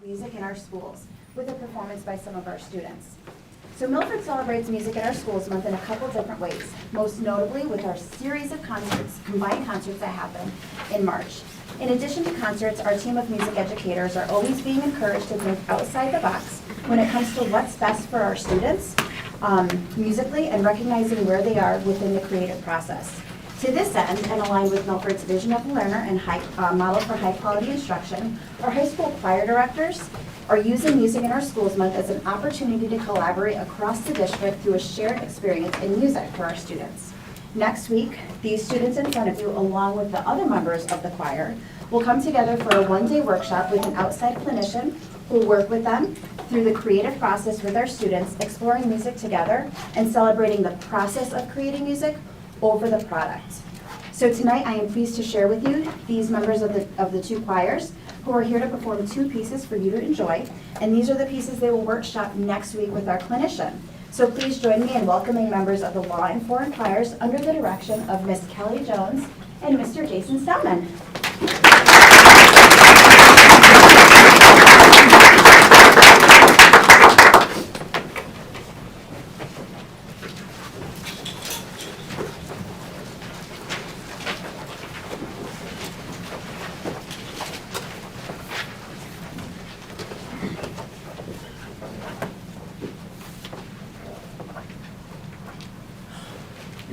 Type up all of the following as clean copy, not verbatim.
music in our schools with a performance by some of our students. So Milford celebrates Music in Our Schools Month in a couple different ways, most notably with our series of concerts, combined concerts that happen in March. In addition to concerts, our team of music educators are always being encouraged to think outside the box when it comes to what's best for our students musically and recognizing where they are within the creative process. To this end, and aligned with Milford's vision of the learner and model for high-quality instruction, our high school choir directors are using Music in Our Schools Month as an opportunity to collaborate across the district through a shared experience in music for our students. Next week, these students in front of you, along with the other members of the choir, will come together for a one-day workshop with an outside clinician who will work with them through the creative process with our students, exploring music together and celebrating the process of creating music over the product. So tonight I am pleased to share with you these members of the two choirs who are here to perform two pieces for you to enjoy, and these are the pieces they will workshop next week with our clinician. So please join me in welcoming members of the Law and Foreign Choirs under the direction of Miss Kelly Jones and Mr. Jason Stallman.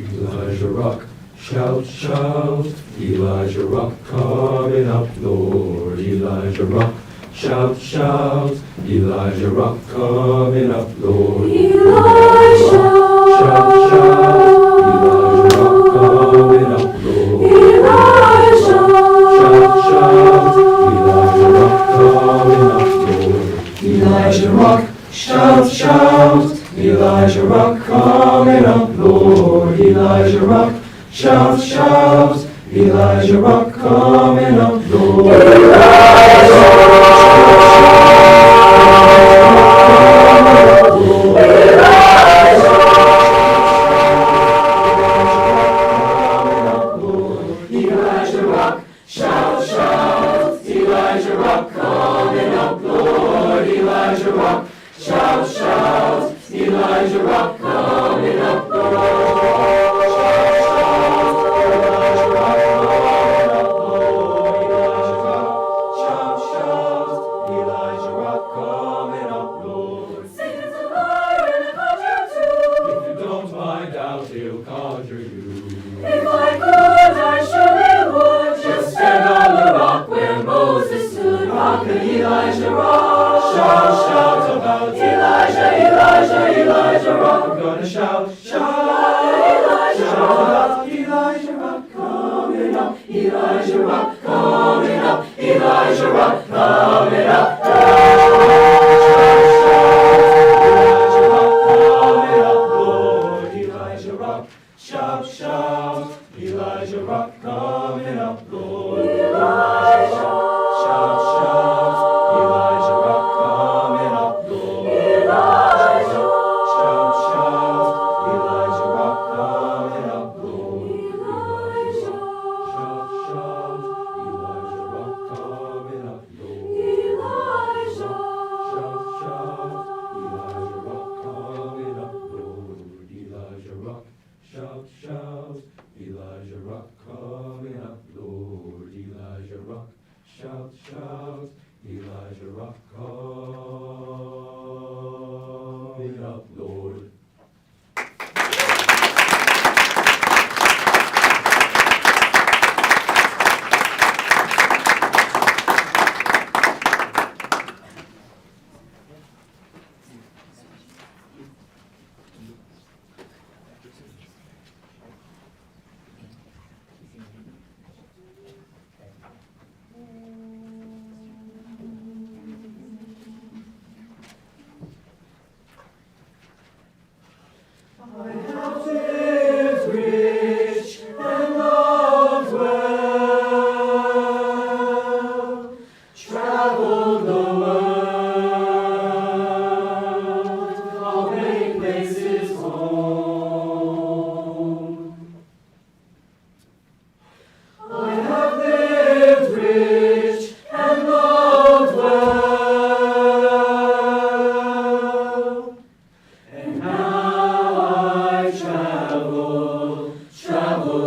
Elijah Rock, shout, shout, Elijah Rock, coming up, Lord. Elijah Rock, shout, shout, Elijah Rock, coming up, Lord. Elijah, shout, shout, Elijah Rock, coming up, Lord. Elijah, shout, shout, Elijah Rock, coming up, Lord. Elijah Rock, shout, shout, Elijah Rock, coming up, Lord. Elijah Rock, shout, shout, Elijah Rock, coming up, Lord. Elijah Rock, shout, shout, Elijah Rock, coming up, Lord. Elijah Rock, shout, shout, Elijah Rock, coming up, Lord. sing it to the Lord and conjure too. If you don't mind, I'll he'll conjure you. If I could, I surely would just stand on the rock where Moses stood. Rock and Elijah rock. Shout, shout about Elijah, Elijah, Elijah rock. We're gonna shout, shout, Elijah shout rock. about Elijah Rock coming up. Elijah rock coming up. Elijah rock coming up. Elijah Rock, shout, shout, Elijah Rock coming up, Lord. Elijah, shout, shout, Elijah Rock coming up, Lord. Elijah, shout, shout, Elijah Rock coming up, Lord. Elijah, shout, shout, Elijah Rock coming up, Lord. Elijah. Shout, shout, Elijah Rock coming up, Lord. Elijah Rock, shout, shout, Elijah Rock coming up, Lord. Elijah Rock, shout, shout, Elijah Rock coming up, Lord.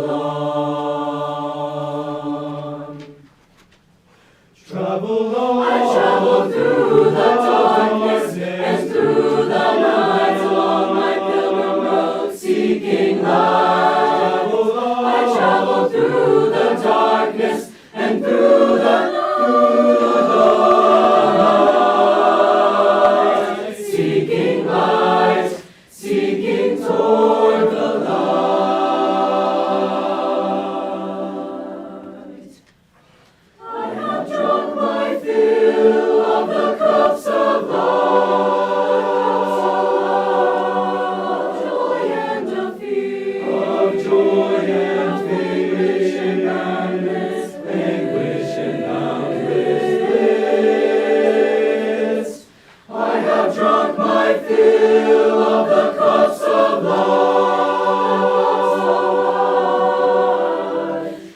travel on. Travel on. I travel through the darkness and through the night along my pilgrim road seeking light. I travel through the darkness and through the night, seeking light, seeking toward the light. I have drunk my fill of the cups of love, of joy and of fear, Of joy and anguish and boundless anguish and boundless bliss. I have drunk my fill of the cups of life,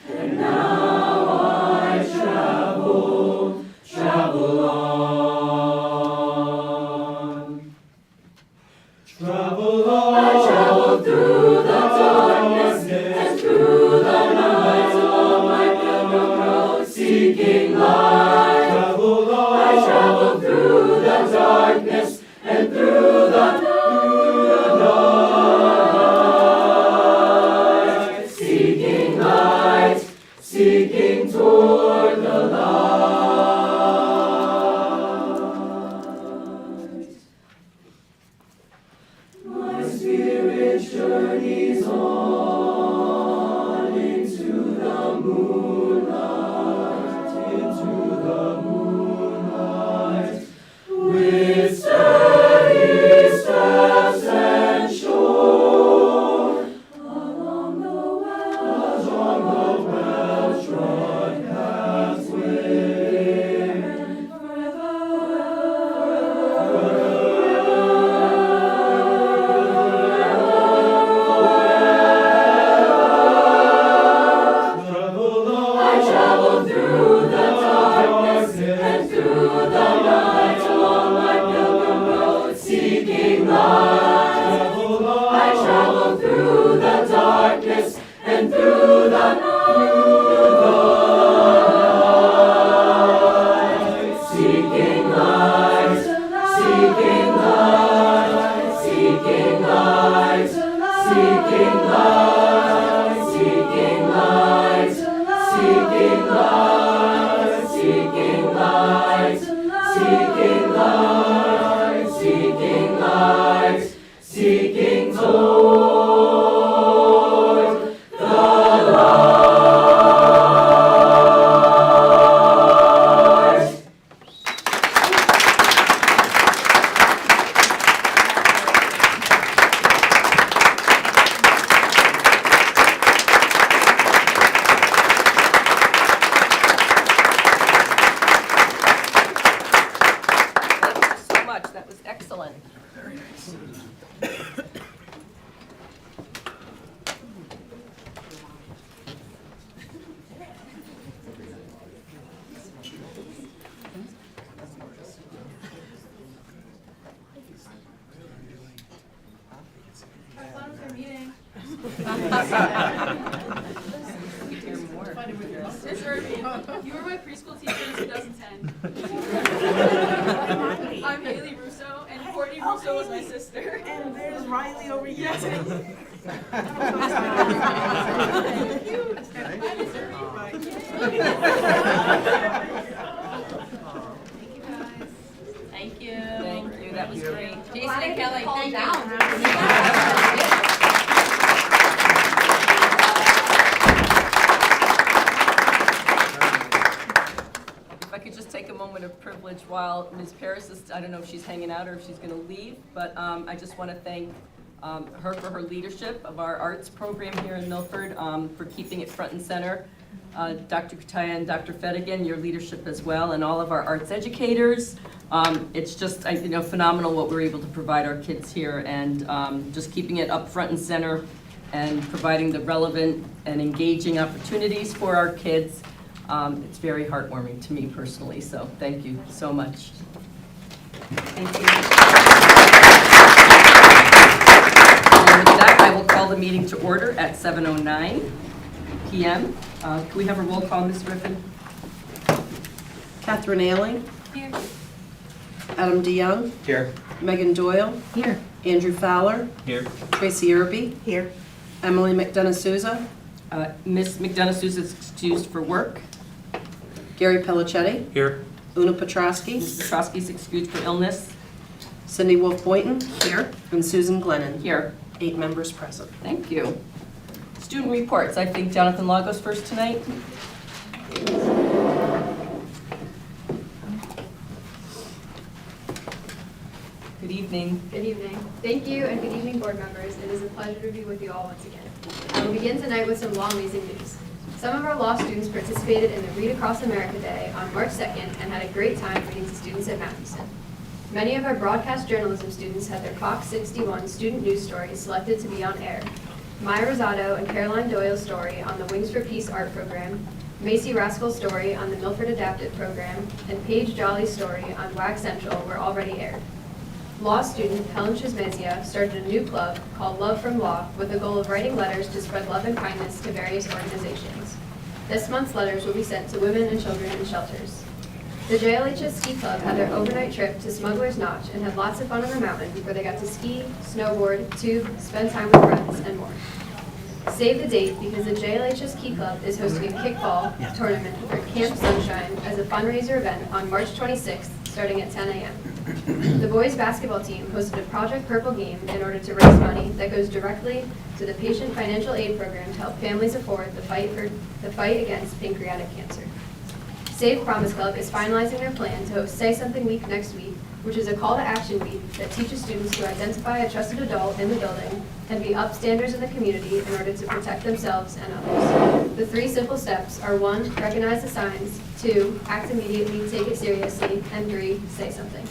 and now I travel on. Travel on. I travel through the darkness and through the night along my pilgrim road seeking light. Travel on. I travel through the darkness and through the night, seeking light, seeking toward the light. My spirit journeys on into the moonlight, with steady steps and sure along the well-trod pathway, and Travel on. I travel through the darkness and through the night along my pilgrim road seeking light. Travel on. I travel through the darkness and through the night, seeking light, seeking light, seeking light, seeking light, seeking light, seeking light, seeking light, seeking light, seeking light, seeking toward the light. Thank you so much. That was excellent. Have fun with your meeting. Hear more. Miss Irving, you were my preschool teacher in 2010. I'm Haley Russo, and Courtney Russo was my sister. And there's Riley over here. Yes. Bye, Miss Irving. Thank you. Thank you. That was great. Jason Glad I and Kelly, didn't thank fall you. If I could just take a moment of privilege while Ms. Paris is, I don't know if she's hanging out or if she's going to leave, but I just want to thank her for her leadership of our arts program here in Milford, for keeping it front and center. Dr. Kutaya and Dr. Fedigan, your leadership as well, and all of our arts educators. It's just phenomenal what we're able to provide our kids here, and just keeping it up front and center and providing the relevant and engaging opportunities for our kids. It's very heartwarming to me personally, so thank you so much. Thank you. And with that, I will call the meeting to order at 7:09. p.m. Can we have a roll call, Ms. Griffin? Catherine Ailing, Here. Adam DeYoung, Here. Megan Doyle, Here. Andrew Fowler, Here. Tracy Irby, Here. Emily McDonough Souza, Ms. McDonough Souza is excused for work. Gary Pellicetti, Here. Una Petrowski, Ms. Petrowski is excused for illness. Cindy Wolf Boynton. Here. And Susan Glennon. Here. 8 members present. Thank you. Student reports. I think Jonathan Law goes first tonight. Good evening. Good evening. Thank you, and good evening, board members. It is a pleasure to be with you all once again. I will begin tonight with some law-amazing news. Some of our law students participated in the Read Across America Day on March 2nd and had a great time reading to students at Mathewson. Many of our broadcast journalism students had their Fox 61 student news stories selected to be on air. Maya Rosado and Caroline Doyle's story on the Wings for Peace art program, Macy Rascal's story on the Milford Adaptive program, and Paige Jolly's story on WAG Central were already aired. Law student Helen Chismezia started a new club called Love from Law with the goal of writing letters to spread love and kindness to various organizations. This month's letters will be sent to women and children in shelters. The JLHS Ski Club had their overnight trip to Smuggler's Notch and had lots of fun on the mountain where they got to ski, snowboard, tube, spend time with friends, and more. Save the date because the JLHS Ski Club is hosting a kickball tournament for Camp Sunshine as a fundraiser event on March 26th starting at 10 a.m. The boys basketball team hosted a Project Purple game in order to raise money that goes directly to the Patient Financial Aid Program to help families afford the fight against pancreatic cancer. Save Promise Club is finalizing their plan to host Say Something Week next week, which is a call to action week that teaches students to identify a trusted adult in the building and be upstanders in the community in order to protect themselves and others. The 3 simple steps are 1, recognize the signs, 2, act immediately, take it seriously, and 3, say something.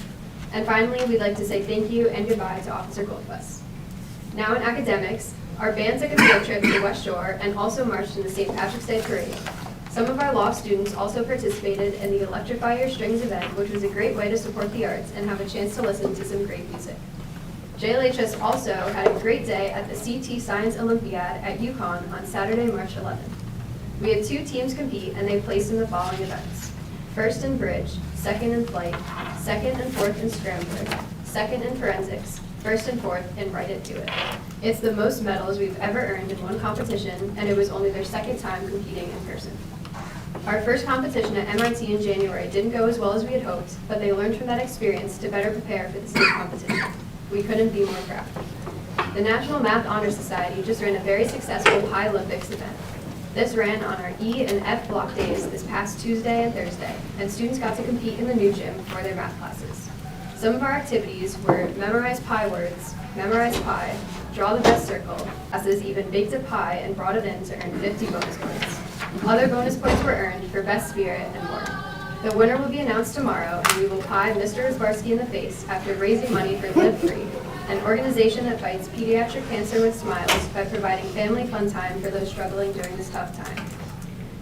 And finally, we'd like to say thank you and goodbye to Officer Goldfuss. Now in academics, our band took a field trip to West Shore and also marched in the St. Patrick's Day Parade. Some of our law students also participated in the Electrify Your Strings event, which was a great way to support the arts and have a chance to listen to some great music. JLHS also had a great day at the CT Science Olympiad at UConn on Saturday, March 11th. We had 2 teams compete and they placed in the following events. First in bridge, second in flight, second and fourth in scrambler, second in forensics, first and fourth in Write It, Do It. It's the most medals we've ever earned in one competition, and it was only their 2nd time competing in person. Our first competition at MIT in January didn't go as well as we had hoped, but they learned from that experience to better prepare for the state competition. We couldn't be more proud. The National Math Honor Society just ran a very successful Pi Olympics event. This ran on our E and F block days this past Tuesday and Thursday, and students got to compete in the new gym for their math classes. Some of our activities were memorize pi words, memorize pi, draw the best circle, classes even baked a pie and brought it in to earn 50 bonus points. Other bonus points were earned for best spirit and more. The winner will be announced tomorrow, and we will pie Mr. Isbarski in the face after raising money for Live Free, an organization that fights pediatric cancer with smiles by providing family fun time for those struggling during this tough time.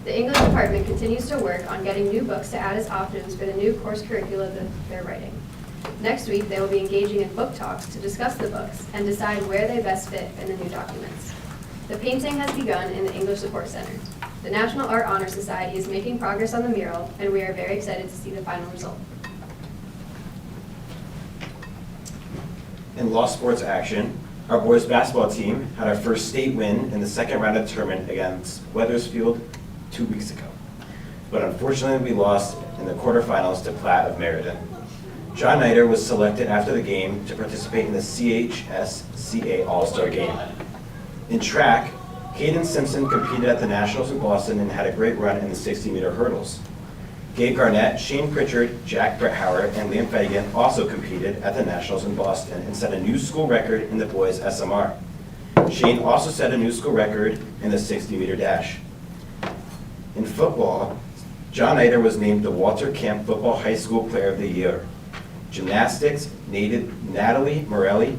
The English department continues to work on getting new books to add as options for the new course curricula that they're writing. Next week, they will be engaging in book talks to discuss the books and decide where they best fit in the new documents. The painting has begun in the English Support Center. The National Art Honor Society is making progress on the mural, and we are very excited to see the final result. In law sports action, our boys basketball team had our first state win in the 2nd round of the tournament against Wethersfield 2 weeks ago. But unfortunately, we lost in the quarterfinals to Platt of Meriden. John Nider was selected after the game to participate in the CHSCA All-Star Game. In track, Caden Simpson competed at the Nationals in Boston and had a great run in the 60-meter hurdles. Gabe Garnett, Shane Pritchard, Jack Bretthauer, and Liam Fagan also competed at the Nationals in Boston and set a new school record in the boys' SMR. Shane also set a new school record in the 60-meter dash. In football, John Nider was named the Walter Camp Football High School Player of the Year. Gymnastics, Natalie Morelli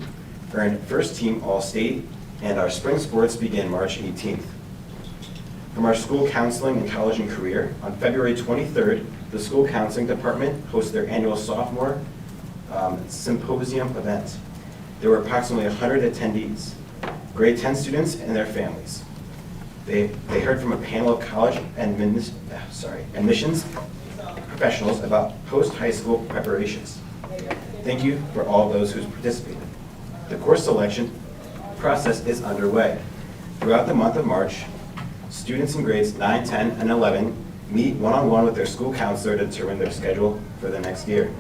earned first team All-State, and our spring sports begin March 18th. From our school counseling and college and career, on February 23rd, the school counseling department hosted their annual sophomore symposium event. There were approximately 100 attendees, grade 10 students and their families. They heard from a panel of college admissions professionals about post-high school preparations. Thank you for all those who participated. The course selection process is underway. Throughout the month of March, students in grades 9, 10, and 11 meet one-on-one with their school counselor to determine their schedule for the next year.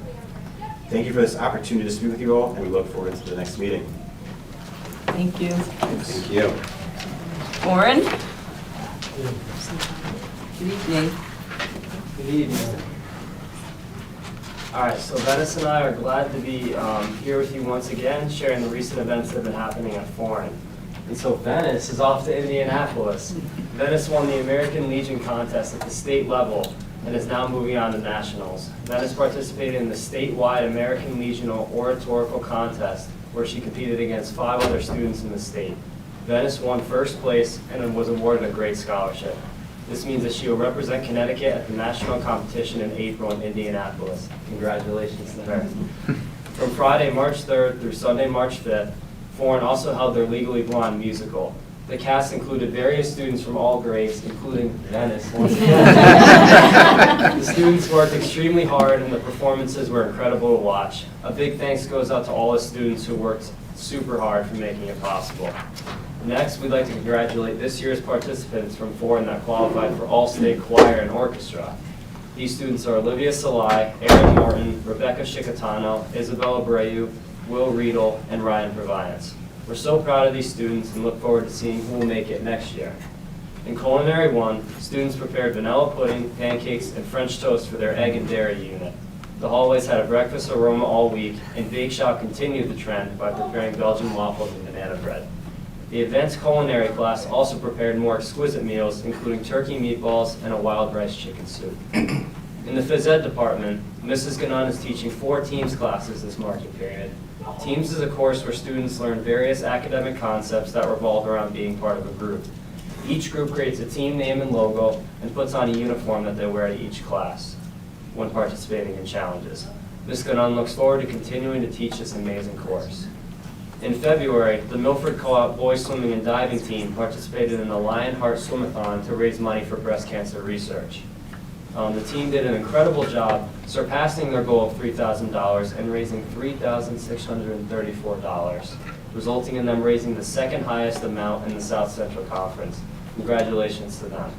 Thank you for this opportunity to speak with you all, and we look forward to the next meeting. Thank you. Thank you. Warren? Good evening. Good evening. All right, so Venice and I are glad to be here with you once again, sharing the recent events that have been happening at Foreign. And so Venice is off to Indianapolis. Venice won the American Legion contest at the state level and is now moving on to nationals. Venice participated in the statewide American Legional oratorical contest where she competed against 5 other students in the state. Venice won first place and was awarded a great scholarship. This means that she will represent Connecticut at the national competition in April in Indianapolis. Congratulations to her. From Friday, March 3rd through Sunday, March 5th, Foreign also held their Legally Blonde musical. The cast included various students from all grades, including Venice once again. The students worked extremely hard and the performances were incredible to watch. A big thanks goes out to all the students who worked super hard for making it possible. Next, we'd like to congratulate this year's participants from Foreign that qualified for All-State Choir and Orchestra. These students are Olivia Salai, Erin Morton, Rebecca Chicatano, Isabella Abreu, Will Riedel, and Ryan Proviance. We're so proud of these students and look forward to seeing who will make it next year. In Culinary 1, students prepared vanilla pudding, pancakes, and French toast for their egg and dairy unit. The hallways had a breakfast aroma all week, and Bake Shop continued the trend by preparing Belgian waffles and banana bread. The advanced culinary class also prepared more exquisite meals, including turkey meatballs and a wild rice chicken soup. In the phys ed department, Mrs. Ganon is teaching 4 Teams classes this marking period. Teams is a course where students learn various academic concepts that revolve around being part of a group. Each group creates a team name and logo and puts on a uniform that they wear to each class when participating in challenges. Ms. Ganon looks forward to continuing to teach this amazing course. In February, the Milford Co-op boys swimming and diving team participated in the Lionheart Swimathon to raise money for breast cancer research. The team did an incredible job, surpassing their goal of $3,000 and raising $3,634, resulting in them raising the second highest amount in the South Central Conference. Congratulations to them.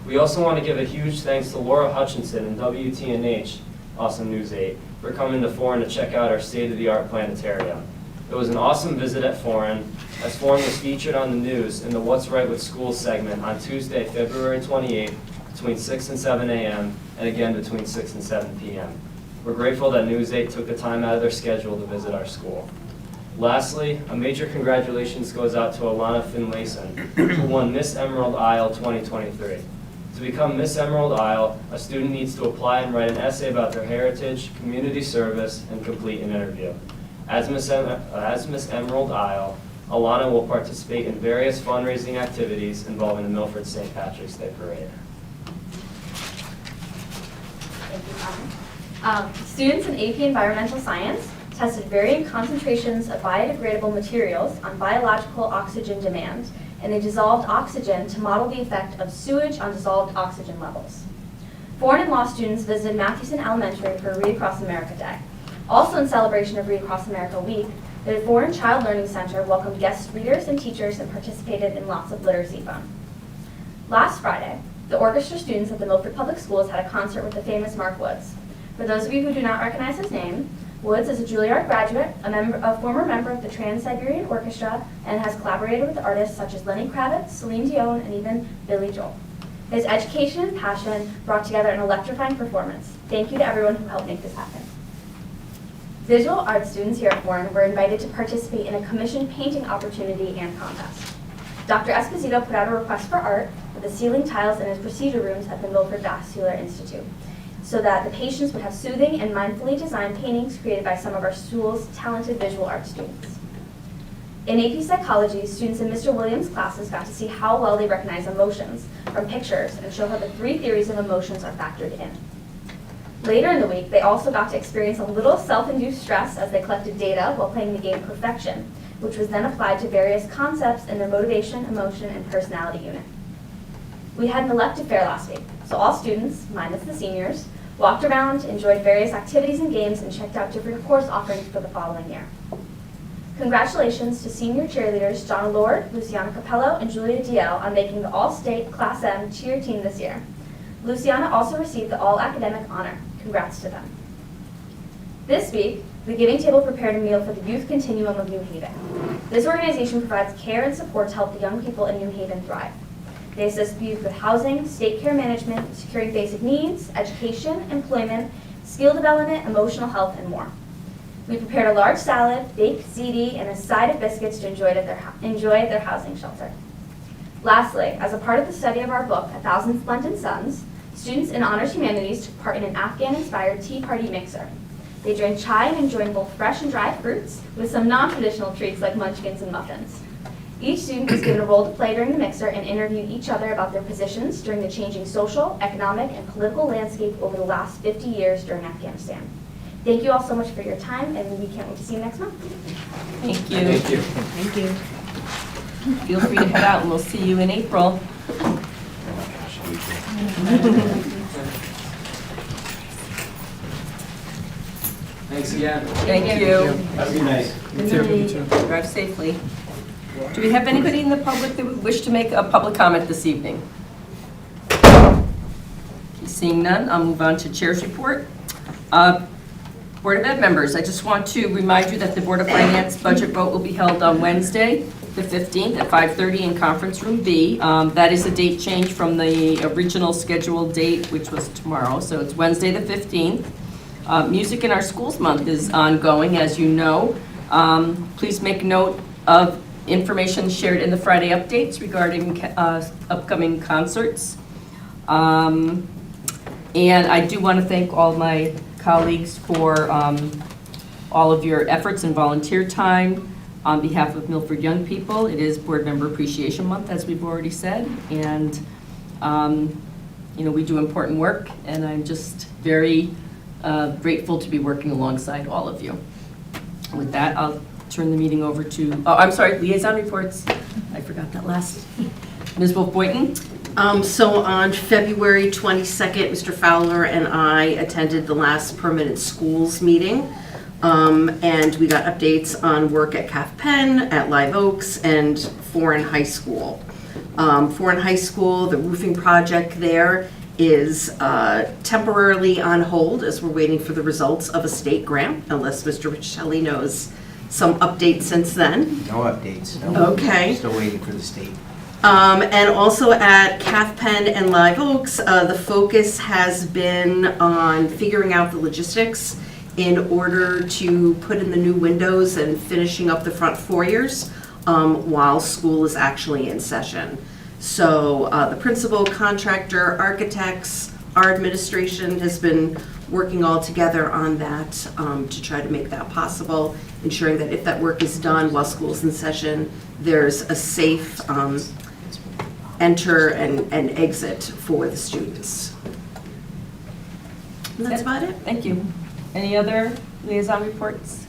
We also want to give a huge thanks to Laura Hutchinson and WTNH, Awesome News 8, for coming to Foreign to check out our state-of-the-art planetarium. It was an awesome visit at Foreign, as Foreign was featured on the news in the What's Right with Schools segment on Tuesday, February 28th, between 6 and 7 a.m., and again between 6 and 7 p.m. We're grateful that News 8 took the time out of their schedule to visit our school. Lastly, a major congratulations goes out to Alana Finlayson, who won Miss Emerald Isle 2023. To become Miss Emerald Isle, a student needs to apply and write an essay about their heritage, community service, and complete an interview. As Miss Emerald Isle, Alana will participate in various fundraising activities involving the Milford St. Patrick's Day Parade. Students in AP Environmental Science tested varying concentrations of biodegradable materials on biological oxygen demand, and they dissolved oxygen to model the effect of sewage on dissolved oxygen levels. Foreign and law students visited Mathewson Elementary for Read Across America Day. Also in celebration of Read Across America Week, the Foreign Child Learning Center welcomed guest readers and teachers and participated in lots of literacy fun. Last Friday, the orchestra students at the Milford Public Schools had a concert with the famous Mark Woods. For those of you who do not recognize his name, Woods is a Juilliard graduate, a former member of the Trans-Siberian Orchestra, and has collaborated with artists such as Lenny Kravitz, Celine Dion, and even Billy Joel. His education and passion brought together an electrifying performance. Thank you to everyone who helped make this happen. Visual arts students here at Foreign were invited to participate in a commissioned painting opportunity and contest. Dr. Esposito put out a request for art for the ceiling tiles in his procedure rooms at the Milford Vascular Institute, so that the patients would have soothing and mindfully designed paintings created by some of our school's talented visual arts students. In AP Psychology, students in Mr. Williams' classes got to see how well they recognize emotions from pictures and show how the 3 theories of emotions are factored in. Later in the week, they also got to experience a little self-induced stress as they collected data while playing the game Perfection, which was then applied to various concepts in their motivation, emotion, and personality unit. We had an elective fair last week, so all students, minus the seniors, walked around, enjoyed various activities and games, and checked out different course offerings for the following year. Congratulations to senior cheerleaders John Lord, Luciana Capello, and Julia DL on making the All-State Class M cheer team this year. Luciana also received the All-Academic honor. Congrats to them. This week, the Giving Table prepared a meal for the Youth Continuum of New Haven. This organization provides care and support to help the young people in New Haven thrive. They assist youth with housing, state care management, securing basic needs, education, employment, skill development, emotional health, and more. We prepared a large salad, baked ziti, and a side of biscuits to enjoy at their housing shelter. Lastly, as a part of the study of our book, 1,000 Splendid Suns, students in Honors Humanities took part in an Afghan-inspired tea party mixer. They drank chai and enjoyed both fresh and dry fruits, with some non-traditional treats like munchkins and muffins. Each student was given a role to play during the mixer and interviewed each other about their positions during the changing social, economic, and political landscape over the last 50 years during Afghanistan. Thank you all so much for your time, and we can't wait to see you next month. Thank you. Thank you. Thank you. Feel free to head out, and we'll see you in April. Thanks again. Thank you. Have a good night. You too. Drive safely. Do we have anybody in the public that would wish to make a public comment this evening? Seeing none, I'll move on to Chair's report. Board of Ed members, I just want to remind you that the Board of Finance budget vote will be held on Wednesday, the 15th at 5:30 in Conference Room B. That is a date change from the original scheduled date, which was tomorrow, so it's Wednesday the 15th. Music in Our Schools Month is ongoing, as you know. Please make note of information shared in the Friday updates regarding upcoming concerts. And I do want to thank all my colleagues for all of your efforts and volunteer time on behalf of Milford Young People. It is Board Member Appreciation Month, as we've already said, and you know, we do important work, and I'm just very grateful to be working alongside all of you. With that, I'll turn the meeting over to, oh, I'm sorry, liaison reports. I forgot that last. Ms. Wolf-Boynton? So on February 22nd, Mr. Fowler and I attended the last permanent schools meeting. And we got updates on work at Calf Penn, at Live Oaks, and Foreign High School. Foreign High School, the roofing project there is temporarily on hold as we're waiting for the results of a state grant, unless Mr. Riccelli knows some updates since then. No updates. No. Okay. Still waiting for the state. And also at Calf Penn and Live Oaks, the focus has been on figuring out the logistics in order to put in the new windows and finishing up the front foyers while school is actually in session. So the principal, contractor, architects, our administration has been working all together on that to try to make that possible, ensuring that if that work is done while school's in session, there's a safe enter and exit for the students. And that's about it. Thank you. Any other liaison reports?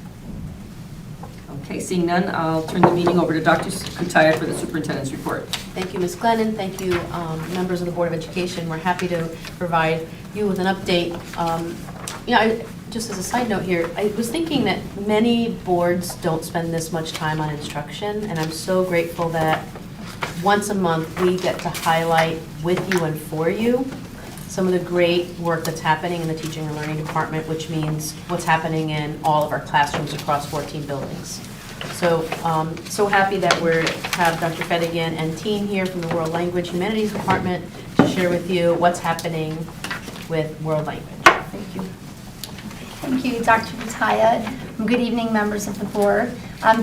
Okay, seeing none, I'll turn the meeting over to Dr. Kutaya for the superintendent's report. Thank you, Ms. Glennon. Thank you, members of the Board of Education. We're happy to provide you with an update. Just as a side note here, I was thinking that many boards don't spend this much time on instruction, and I'm so grateful that once a month we get to highlight with you and for you some of the great work that's happening in the teaching and learning department, which means what's happening in all of our classrooms across 14 buildings. So, so happy that we have Dr. Fedigan and team here from the World Language Humanities Department to share with you what's happening with World Language. Thank you. Thank you, Dr. Kutaya. Good evening, members of the board.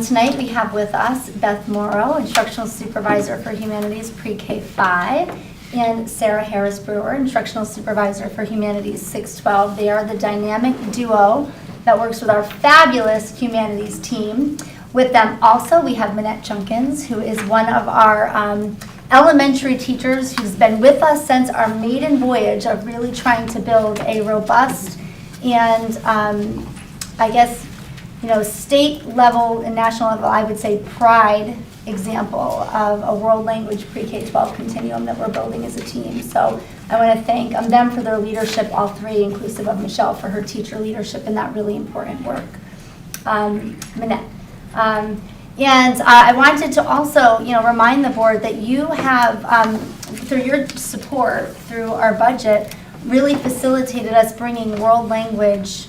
Tonight we have with us Beth Morrow, Instructional Supervisor for Humanities Pre-K 5, and Sarah Harris Brewer, Instructional Supervisor for Humanities 612. They are the dynamic duo that works with our fabulous humanities team. With them also, we have Minette Junkins, who is one of our elementary teachers who's been with us since our maiden voyage of really trying to build a robust and I guess, state level and national level, I would say, pride example of a world language pre-K-12 continuum that we're building as a team. So I want to thank them for their leadership, all three, inclusive of Michelle for her teacher leadership in that really important work. Manette. And I wanted to also, remind the board that you have, through your support, through our budget, really facilitated us bringing world language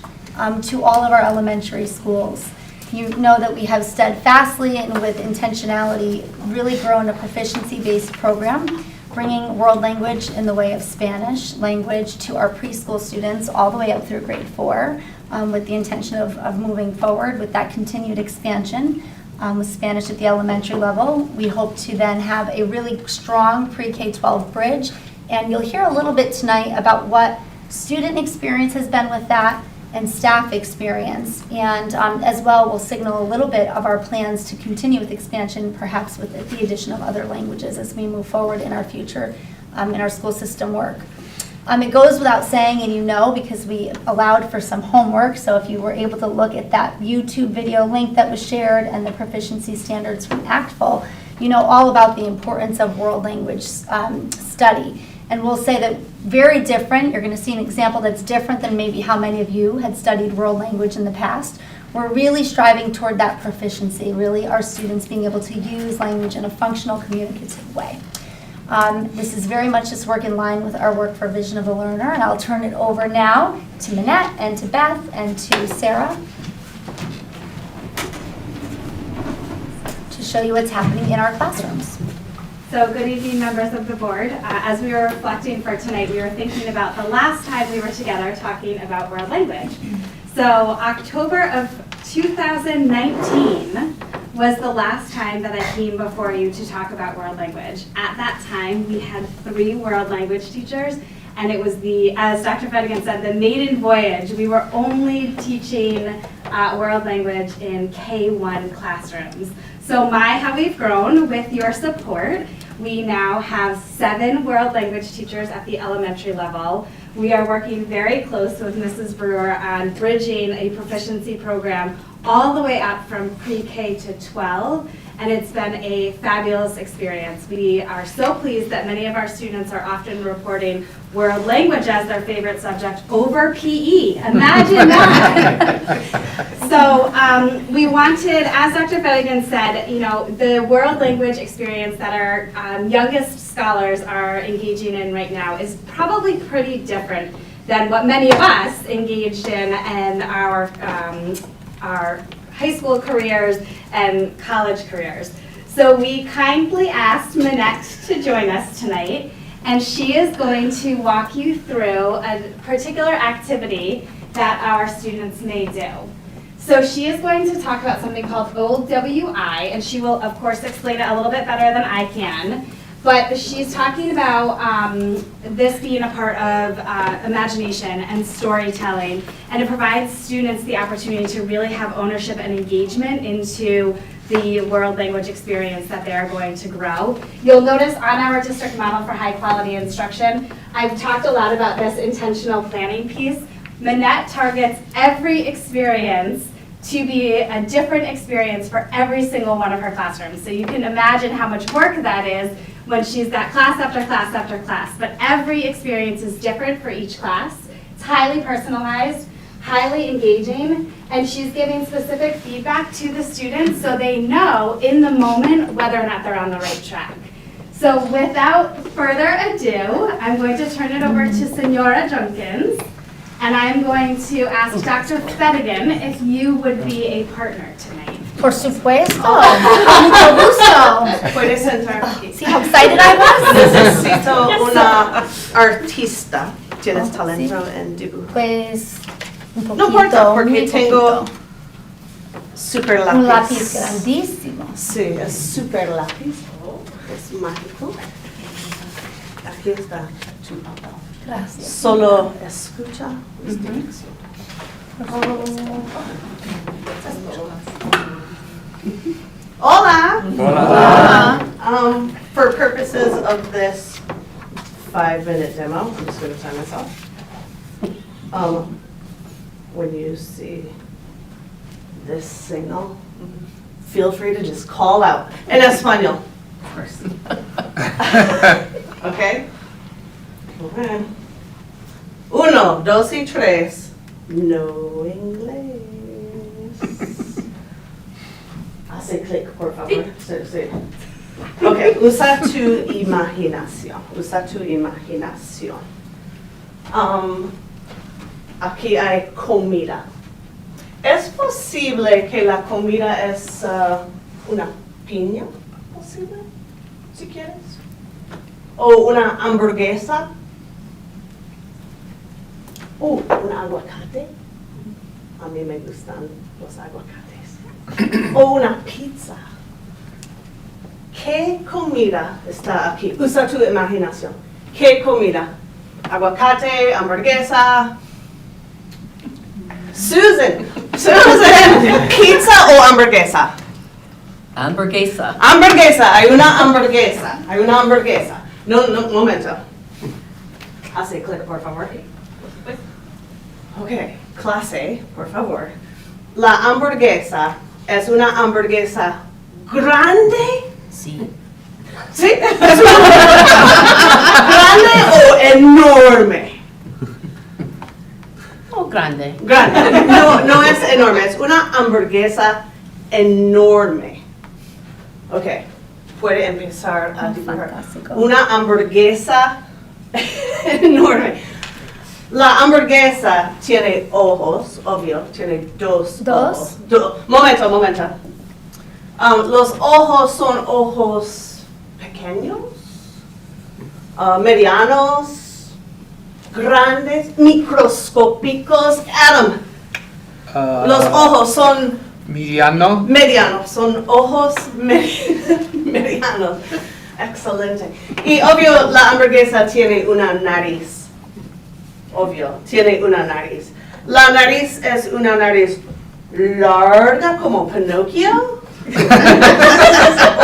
to all of our elementary schools. You know that we have steadfastly and with intentionality really grown a proficiency-based program, bringing world language in the way of Spanish language to our preschool students all the way up through grade 4, with the intention of moving forward with that continued expansion. With Spanish at the elementary level, we hope to then have a really strong pre-K-12 bridge, and you'll hear a little bit tonight about what student experience has been with that and staff experience, and as well we'll signal a little bit of our plans to continue with expansion, perhaps with the addition of other languages as we move forward in our future in our school system work. It goes without saying, and because we allowed for some homework, so if you were able to look at that YouTube video link that was shared and the proficiency standards from ACTFL, you know all about the importance of world language study. And we'll say that very different, you're going to see an example that's different than maybe how many of you had studied world language in the past. We're really striving toward that proficiency, really our students being able to use language in a functional, communicative way. This is very much just work in line with our work for Vision of the Learner, and I'll turn it over now to Manette and to Beth and to Sarah to show you what's happening in our classrooms. So good evening, members of the board. As we were reflecting for tonight, we were thinking about the last time we were together talking about world language. So October of 2019 was the last time that I came before you to talk about world language. At that time, we had 3 world language teachers, and it was as Dr. Fedigan said, the maiden voyage. We were only teaching world language in K-1 classrooms. So how we've grown with your support. We now have 7 world language teachers at the elementary level. We are working very close with Mrs. Brewer on bridging a proficiency program all the way up from pre-K to 12, and it's been a fabulous experience. We are so pleased that many of our students are often reporting world language as their favorite subject over PE. Imagine that. So we wanted, as Dr. Fedigan said, the world language experience that our youngest scholars are engaging in right now is probably pretty different than what many of us engaged in our high school careers and college careers. So we kindly asked Manette to join us tonight, and she is going to walk you through a particular activity that our students may do. So she is going to talk about something called OWI, and she will, of course, explain it a little bit better than I can. But she's talking about this being a part of imagination and storytelling, and it provides students the opportunity to really have ownership and engagement into the world language experience that they're going to grow. You'll notice on our district model for high quality instruction, I've talked a lot about this intentional planning piece. Manette targets every experience to be a different experience for every single one of her classrooms. So you can imagine how much work that is when she's got class after class after class. But every experience is different for each class. It's highly personalized, highly engaging, and she's giving specific feedback to the students so they know in the moment whether or not they're on the right track. So without further ado, I'm going to turn it over to Senora Junkins, and I'm going to ask Dr. Fedigan if you would be a partner tonight. Por supuesto. Mucho gusto. Puedes entrar aquí. See how excited I was? Necesito una artista. ¿Tienes talento en dibujo? Pues un poquito. No importa, porque muy tengo poquito. super lápiz. Un lápiz grandísimo. Sí, es super lápiz. Es mágico. Aquí está tu papel. Gracias. Solo escucha mis direcciones. Hola. Hola. For purposes of this 5-minute demo, I'm just going to time myself. When you see this signal, feel free to just call out. En español. Okay? Okay. 1, 2 y 3. No inglés. Hace clic, por favor. Sí. Ok, usa tu imaginación. Usa tu imaginación. Aquí hay comida. ¿Es posible que la comida es una piña? ¿Posible? Si quieres. ¿O una hamburguesa? ¿O un aguacate? A mí me gustan los aguacates. ¿O una pizza? ¿Qué comida está aquí? Usa tu imaginación. ¿Qué comida? Aguacate, hamburguesa. Susan, ¿pizza o hamburguesa? Hamburguesa. Hamburguesa, hay una hamburguesa. No, momento. Hace clic, por favor. Ok, clase, por favor. La hamburguesa es una hamburguesa grande. Sí. ¿Sí? ¿Es una grande o enorme? Oh, grande. Grande. No es enorme, es una hamburguesa enorme. Ok, puede empezar a dibujar. Fantástico. Una hamburguesa enorme. La hamburguesa tiene ojos, obvio, tiene dos ojos. Momento. Los ojos son ojos pequeños, medianos, grandes, microscópicos. Adam, los ojos son medianos, son ojos medianos. Excelente. Y obvio, la hamburguesa tiene una nariz. Obvio, tiene una nariz. La nariz es una nariz larga como Pinocchio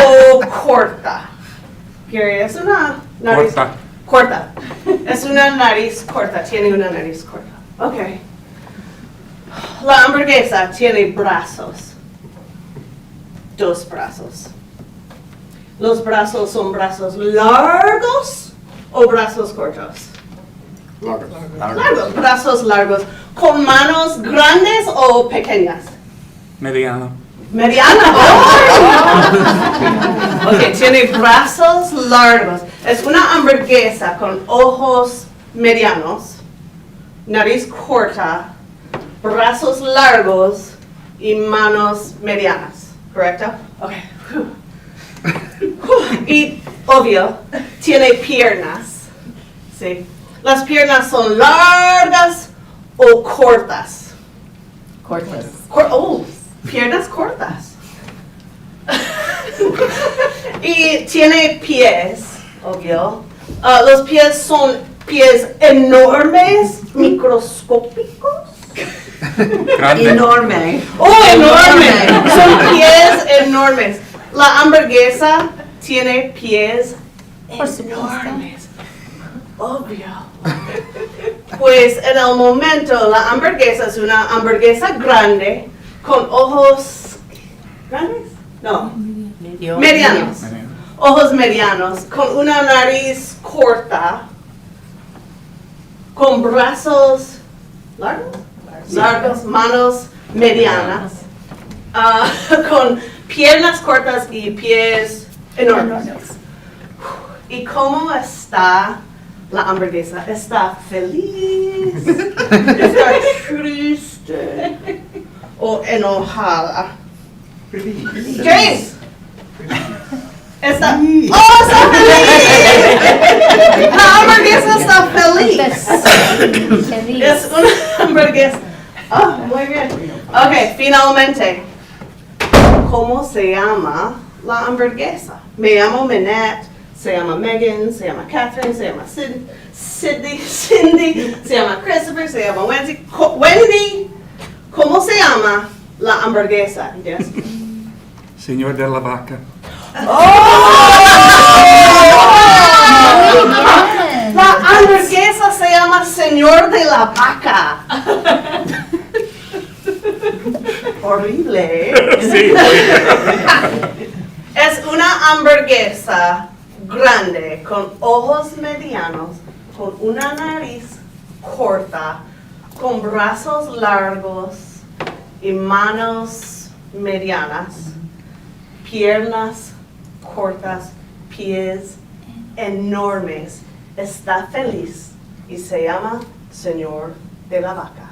o corta. Gary, es una nariz corta. Es una nariz corta, tiene una nariz corta. Ok. La hamburguesa tiene brazos. 2 brazos. ¿Los brazos son brazos largos o brazos cortos? Largos. Brazos largos. ¿Con manos grandes o pequeñas? Mediano. Mediano. Ok, tiene brazos largos. Es una hamburguesa con ojos medianos, nariz corta, brazos largos y manos medianas. ¿Correcto? Ok. Y obvio, tiene piernas. Sí. ¿Las piernas son largas o cortas? Cortas. Piernas cortas. Y tiene pies, obvio. Los pies son pies enormes, microscópicos. Enorme. Enorme. Son pies enormes. La hamburguesa tiene pies enormes. Obvio. Pues en el momento la hamburguesa es una hamburguesa grande con ojos grandes, no, medianos. Ojos medianos, con una nariz corta, con brazos largos, manos medianas, con piernas cortas y pies enormes. ¿Y cómo está la hamburguesa? ¿Está feliz? ¿Está triste? ¿O enojada? James. Está feliz. La hamburguesa está feliz. Es una hamburguesa. Muy bien. Ok, finalmente. ¿Cómo se llama la hamburguesa? Me llamo Minette. Se llama Megan, se llama Catherine, se llama Cindy, se llama Christopher, se llama Wendy. ¿Cómo se llama la hamburguesa? Yes. Señor de la Vaca. La hamburguesa se llama Señor de la Vaca. Horrible. Sí. Es una hamburguesa grande con ojos medianos, con una nariz corta, con brazos largos y manos medianas, piernas cortas, pies enormes. Está feliz y se llama Señor de la Vaca.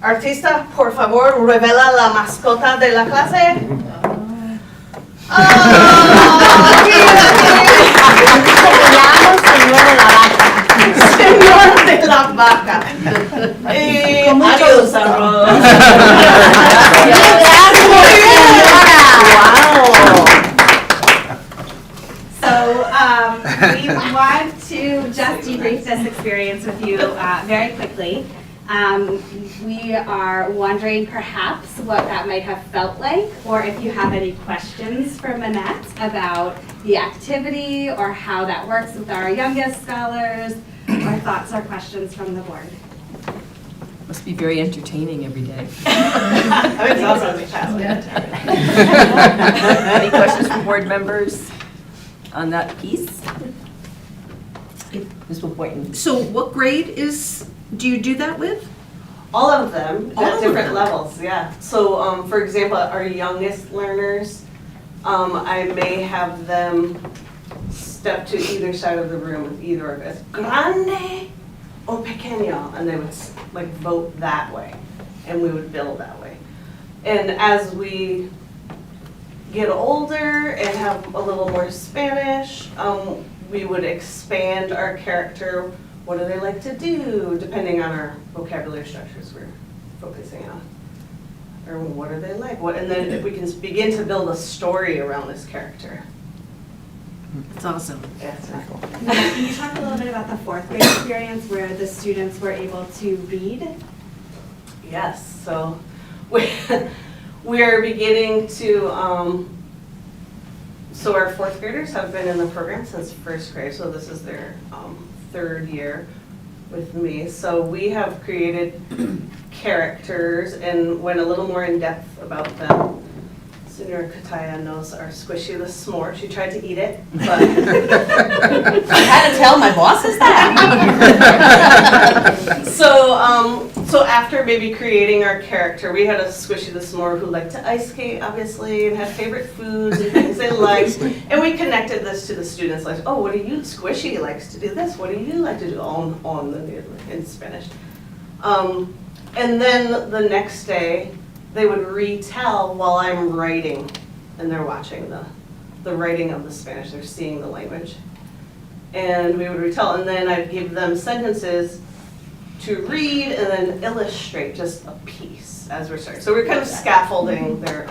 Artista, por favor, revela la mascota de la clase. Señor de la Vaca. Con mucho adiós, gusto. arroz. So we want to just debrief this experience with you very quickly. We are wondering perhaps what that might have felt like, or if you have any questions for Manette about the activity or how that works with our youngest scholars, or thoughts or questions from the board. Must be very entertaining every day. I mean, it's also really fast. Any questions from board members on that piece? Ms. Boynton. So what grade do you do that with? All of them All at of different them? levels, yeah. So, for example, our youngest learners, I may have them step to either side of the room with either of us, grande or pequeño, and they would like vote that way, and we would build that way. And as we get older and have a little more Spanish, we would expand our character. What do they like to do, depending on our vocabulary structures we're focusing on? Or what are they like? And then if we can begin to build a story around this character. That's awesome. Yeah, it's very cool. Can you talk a little bit about the fourth grade experience where the students were able to read? Yes, so we're beginning to, so our fourth graders have been in the program since first grade, so this is their third year with me. So we have created characters and went a little more in depth about them. Senora Kataya knows our squishy the s'more. She tried to eat it, but I had to tell my bosses that. So after maybe creating our character, we had a squishy the s'more who liked to ice skate, obviously, and had favorite foods and things they liked. And we connected this to the students, like, oh, what do you, Squishy likes to do this, what do you like to do, in Spanish. And then the next day, they would retell while I'm writing, and they're watching the writing of the Spanish, they're seeing the language. And we would retell, and then I'd give them sentences to read and then illustrate just a piece as we're starting. So we're kind of scaffolding their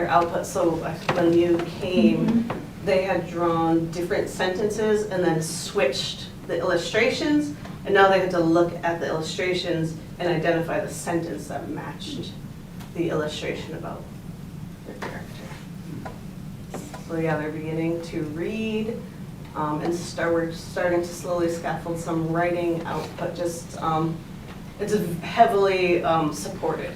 output. So when you came, they had drawn different sentences and then switched the illustrations, and now they had to look at the illustrations and identify the sentence that matched the illustration about their character. So yeah, they're beginning to read, and we're starting to slowly scaffold some writing output. Just it's heavily supported.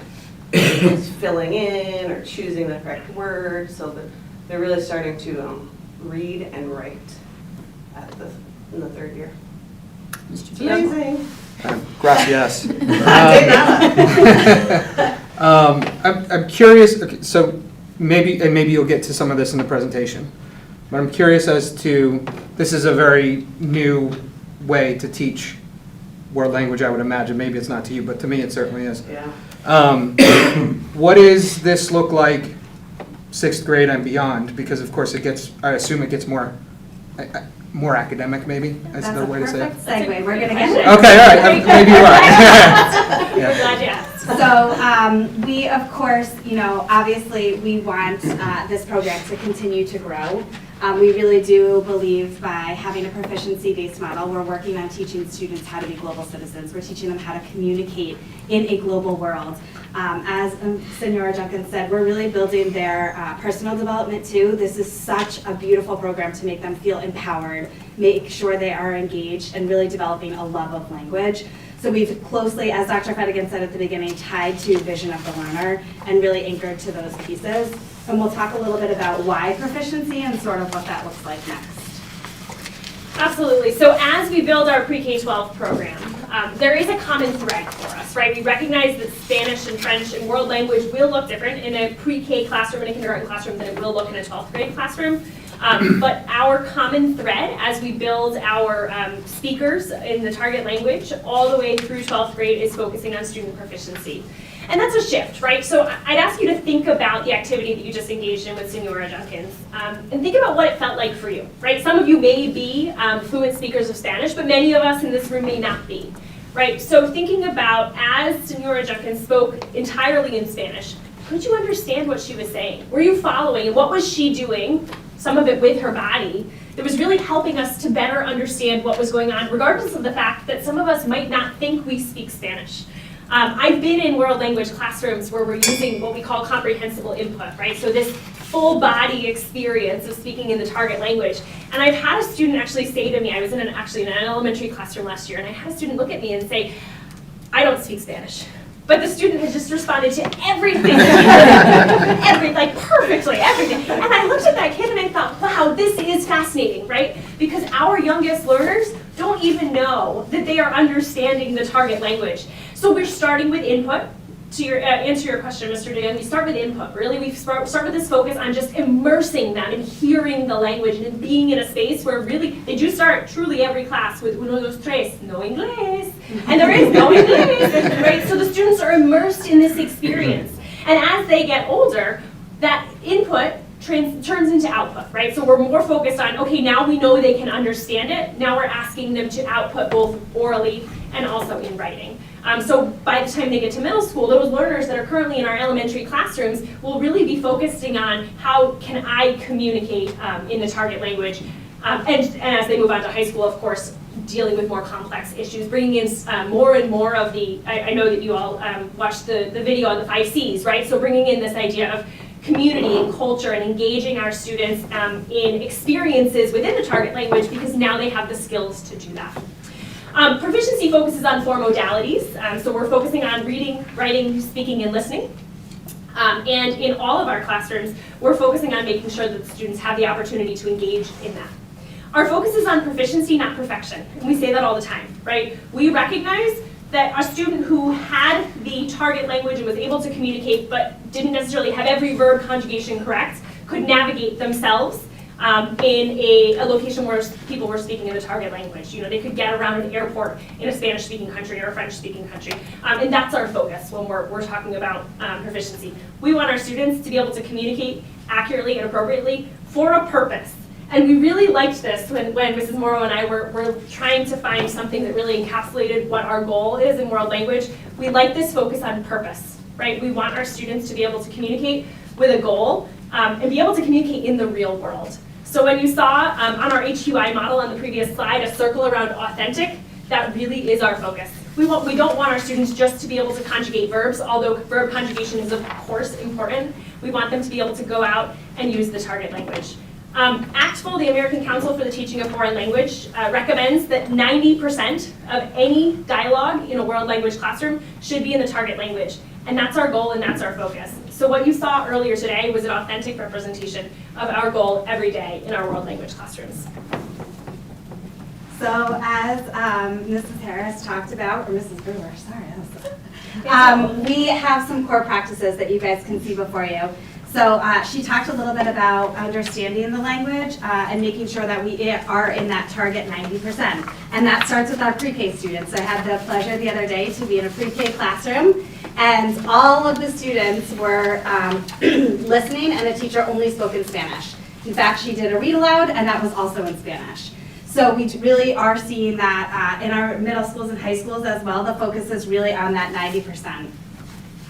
It's filling in or choosing the correct word, so that they're really starting to read and write in the third year. Mr. Amazing. Gracias. I'm curious, okay, so maybe you'll get to some of this in the presentation, but I'm curious as to, this is a very new way to teach world language, I would imagine. Maybe it's not to you, but to me it certainly is. Yeah. What does this look like 6th grade and beyond? Because of course I assume it gets more academic, maybe? Is the way to say it? That's a perfect segue. We're going to get there. Okay, all right, maybe you are. We're glad you asked. So we, of course, obviously we want this program to continue to grow. We really do believe by having a proficiency-based model, we're working on teaching students how to be global citizens. We're teaching them how to communicate in a global world. As Senora Jenkins said, we're really building their personal development too. This is such a beautiful program to make them feel empowered, make sure they are engaged, and really developing a love of language. So we've closely, as Dr. Fedigan said at the beginning, tied to vision of the learner and really anchored to those pieces. and we'll talk a little bit about why proficiency and sort of what that looks like next. Absolutely. So as we build our pre-K-12 program, there is a common thread for us, right? We recognize that Spanish and French and world language will look different in a pre-K classroom and a kindergarten classroom than it will look in a 12th grade classroom. But our common thread as we build our speakers in the target language all the way through 12th grade is focusing on student proficiency. And that's a shift, right? So I'd ask you to think about the activity that you just engaged in with Senora Junkins, and think about what it felt like for you, right? Some of you may be fluent speakers of Spanish, but many of us in this room may not be, right? So thinking about as Senora Junkins spoke entirely in Spanish, could you understand what she was saying? Were you following? And what was she doing, some of it with her body, that was really helping us to better understand what was going on, regardless of the fact that some of us might not think we speak Spanish. I've been in world language classrooms where we're using what we call comprehensible input, right? So this full body experience of speaking in the target language. And I've had a student actually say to me, I was actually in an elementary classroom last year, and I had a student look at me and say, I don't speak Spanish. But the student had just responded to everything, like perfectly, everything. And I looked at that kid and I thought, wow, this is fascinating, right? Because our youngest learners don't even know that they are understanding the target language. So we're starting with input. To answer your question, Mr. DeYoung, we start with input. Really, we start with this focus on just immersing them and hearing the language and being in a space where really, they do start truly every class with uno, dos, tres, no inglés. And there is no inglés, right? So the students are immersed in this experience. And as they get older, that input turns into output, right? So we're more focused on, okay, now we know they can understand it. Now we're asking them to output both orally and also in writing. So by the time they get to middle school, those learners that are currently in our elementary classrooms will really be focusing on how can I communicate in the target language. And as they move on to high school, of course, dealing with more complex issues, bringing in more and more of the, I know that you all watched the video on the 5 C's, right? So bringing in this idea of community and culture and engaging our students in experiences within the target language, because now they have the skills to do that. Proficiency focuses on 4 modalities. So we're focusing on reading, writing, speaking, and listening. And in all of our classrooms, we're focusing on making sure that the students have the opportunity to engage in that. Our focus is on proficiency, not perfection. And we say that all the time, right? We recognize that a student who had the target language and was able to communicate but didn't necessarily have every verb conjugation correct could navigate themselves in a location where people were speaking in the target language. You know, they could get around an airport in a Spanish-speaking country or a French-speaking country. And that's our focus when we're talking about proficiency. We want our students to be able to communicate accurately and appropriately for a purpose. And we really liked this when Mrs. Morrow and I were trying to find something that really encapsulated what our goal is in world language. We like this focus on purpose, right? We want our students to be able to communicate with a goal and be able to communicate in the real world. So when you saw on our HQI model on the previous slide a circle around authentic, that really is our focus. We don't want our students just to be able to conjugate verbs, although verb conjugation is of course important. We want them to be able to go out and use the target language. ACTFL, the American Council for the Teaching of Foreign Language, recommends that 90% of any dialogue in a world language classroom should be in the target language. And that's our goal and that's our focus. So what you saw earlier today was an authentic representation of our goal every day in our world language classrooms. So as Mrs. Harris talked about, or Mrs. Brewer, sorry. We have some core practices that you guys can see before you. So she talked a little bit about understanding the language and making sure that we are in that target 90%. And that starts with our pre-K students. I had the pleasure the other day to be in a pre-K classroom, and all of the students were listening, and the teacher only spoke in Spanish. In fact, she did a read aloud, and that was also in Spanish. So we really are seeing that in our middle schools and high schools as well. The focus is really on that 90%.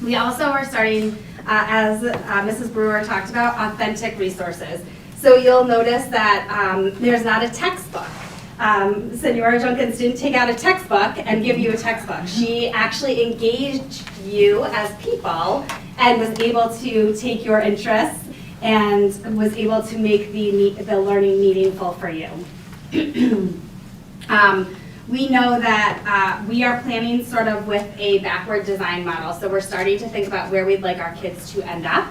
We also are starting, as Mrs. Brewer talked about, authentic resources. So you'll notice that there's not a textbook. Senora Junkins didn't take out a textbook and give you a textbook. She actually engaged you as people and was able to take your interests and was able to make the learning meaningful for you. We know that we are planning sort of with a backward design model. So we're starting to think about where we'd like our kids to end up.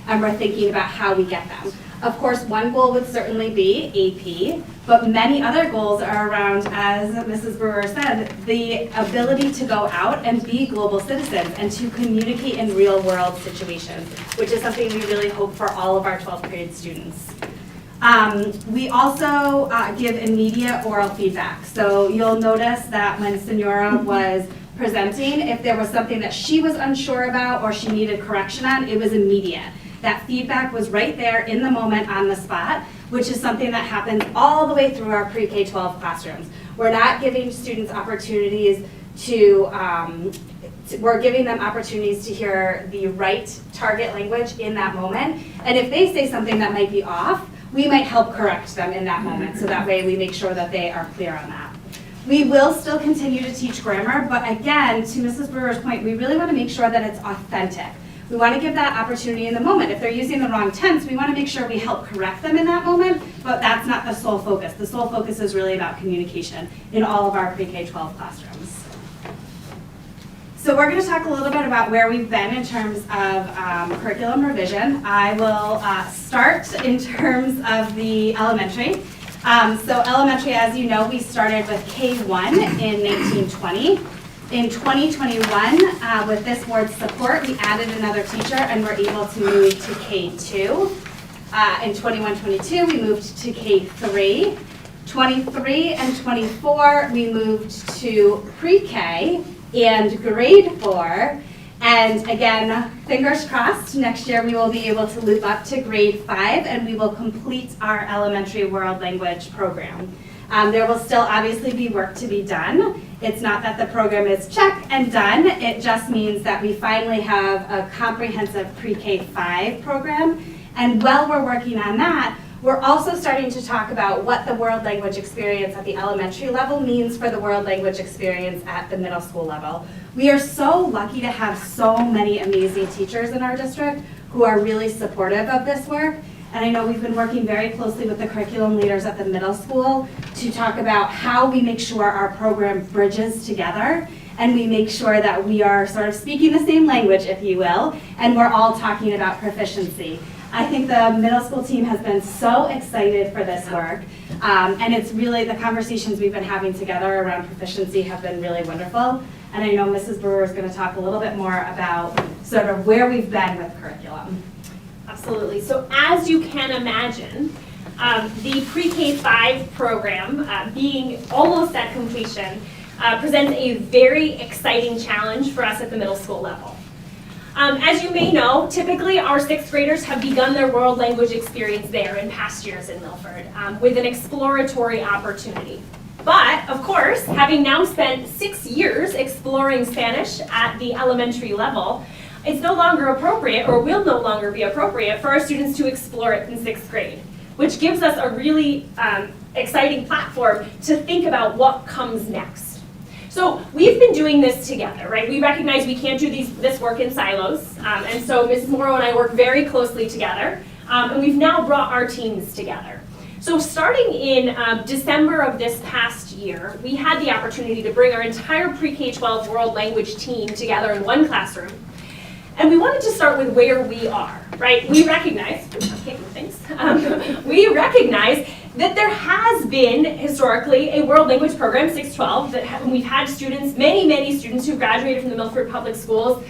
and we're thinking about how we get them. Of course, one goal would certainly be AP, but many other goals are around, as Mrs. Brewer said, the ability to go out and be global citizens and to communicate in real world situations, which is something we really hope for all of our 12th grade students. We also give immediate oral feedback. So you'll notice that when Senora was presenting, if there was something that she was unsure about or she needed correction on, it was immediate. That feedback was right there in the moment on the spot, which is something that happens all the way through our pre-K-12 classrooms. We're not giving students opportunities we're giving them opportunities to hear the right target language in that moment. And if they say something that might be off, we might help correct them in that moment. So that way we make sure that they are clear on that. We will still continue to teach grammar, but again, to Mrs. Brewer's point, we really want to make sure that it's authentic. We want to give that opportunity in the moment. If they're using the wrong tense, we want to make sure we help correct them in that moment, but that's not the sole focus. The sole focus is really about communication in all of our pre-K-12 classrooms. So we're going to talk a little bit about where we've been in terms of curriculum revision. I will start in terms of the elementary. So elementary, as you know, we started with K1 in 1920. In 2021, with this board's support, we added another teacher and were able to move to K2. In 21-22, we moved to K3. 23 and 24, we moved to pre-K and grade 4. And again, fingers crossed, next year we will be able to move up to grade 5 and we will complete our elementary world language program. There will still obviously be work to be done. It's not that the program is check and done. It just means that we finally have a comprehensive pre-K-5 program. And while we're working on that, we're also starting to talk about what the world language experience at the elementary level means for the world language experience at the middle school level. We are so lucky to have so many amazing teachers in our district who are really supportive of this work. And I know we've been working very closely with the curriculum leaders at the middle school to talk about how we make sure our program bridges together and we make sure that we are sort of speaking the same language, if you will, and we're all talking about proficiency. I think the middle school team has been so excited for this work, and it's really the conversations we've been having together around proficiency have been really wonderful. And I know Mrs. Brewer is going to talk a little bit more about sort of where we've been with curriculum. Absolutely. So as you can imagine, the pre-K-5 program being almost at completion presents a very exciting challenge for us at the middle school level. As you may know, typically our 6th graders have begun their world language experience there in past years in Milford with an exploratory opportunity. But, of course, having now spent 6 years exploring Spanish at the elementary level, it's no longer appropriate, or will no longer be appropriate, for our students to explore it in 6th grade, which gives us a really exciting platform to think about what comes next. So we've been doing this together, right? We recognize we can't do this work in silos, and so Mrs. Morrow and I work very closely together, and we've now brought our teams together. So starting in December of this past year, we had the opportunity to bring our entire pre-K-12 world language team together in one classroom. And we wanted to start with where we are, right? We recognize, we recognize that there has been historically a world language program, 612, that we've had students, many students who graduated from the Milford Public Schools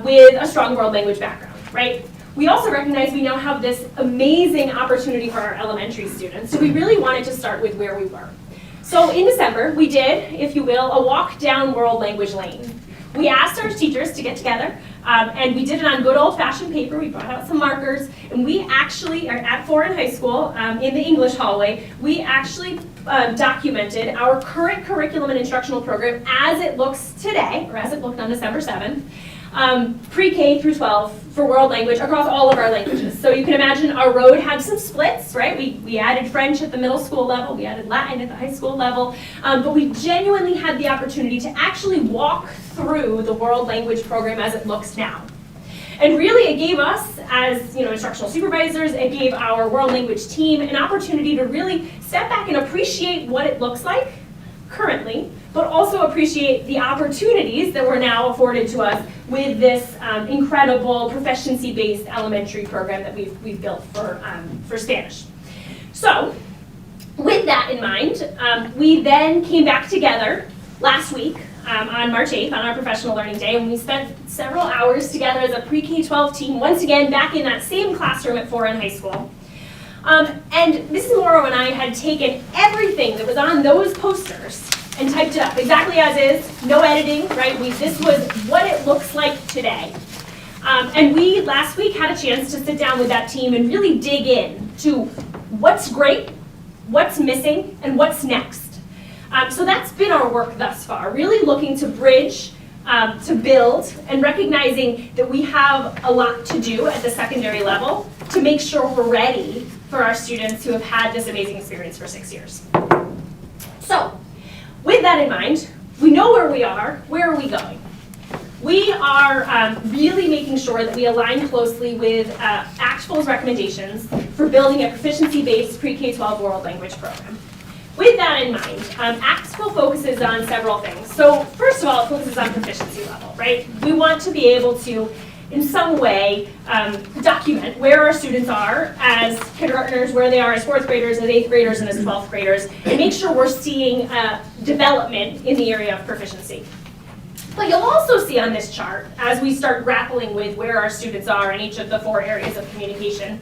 with a strong world language background, right? We also recognize we now have this amazing opportunity for our elementary students, so we really wanted to start with where we were. So in December, we did, if you will, a walk down world language lane. We asked our teachers to get together, and we did it on good old-fashioned paper. We brought out some markers, and we actually, at Foreign High School, in the English hallway, we actually documented our current curriculum and instructional program as it looks today, or as it looked on December 7th, pre-K through 12 for world language across all of our languages. So you can imagine our road had some splits, right? We added French at the middle school level, we added Latin at the high school level, but we genuinely had the opportunity to actually walk through the world language program as it looks now. And really it gave us, as instructional supervisors, it gave our world language team an opportunity to really step back and appreciate what it looks like currently, but also appreciate the opportunities that were now afforded to us with this incredible proficiency-based elementary program that we've built for Spanish. So, with that in mind, we then came back together last week on March 8th on our Professional Learning Day, and we spent several hours together as a pre-K-12 team, once again back in that same classroom at Foran High School. And Mrs. Morrow and I had taken everything that was on those posters and typed it up exactly as is, no editing, right? This was what it looks like today. And we last week had a chance to sit down with that team and really dig in to what's great, what's missing, and what's next. So that's been our work thus far, really looking to bridge, to build, and recognizing that we have a lot to do at the secondary level to make sure we're ready for our students who have had this amazing experience for 6 years. So, with that in mind, we know where we are. Where are we going? We are really making sure that we align closely with ACTFL's recommendations for building a proficiency-based pre-K-12 world language program. With that in mind, ACTFL focuses on several things. So first of all, it focuses on proficiency level, right? We want to be able to, in some way, document where our students are as kindergartners, where they are as 4th graders, as 8th graders, and as 12th graders, and make sure we're seeing development in the area of proficiency. But you'll also see on this chart, as we start grappling with where our students are in each of the 4 areas of communication,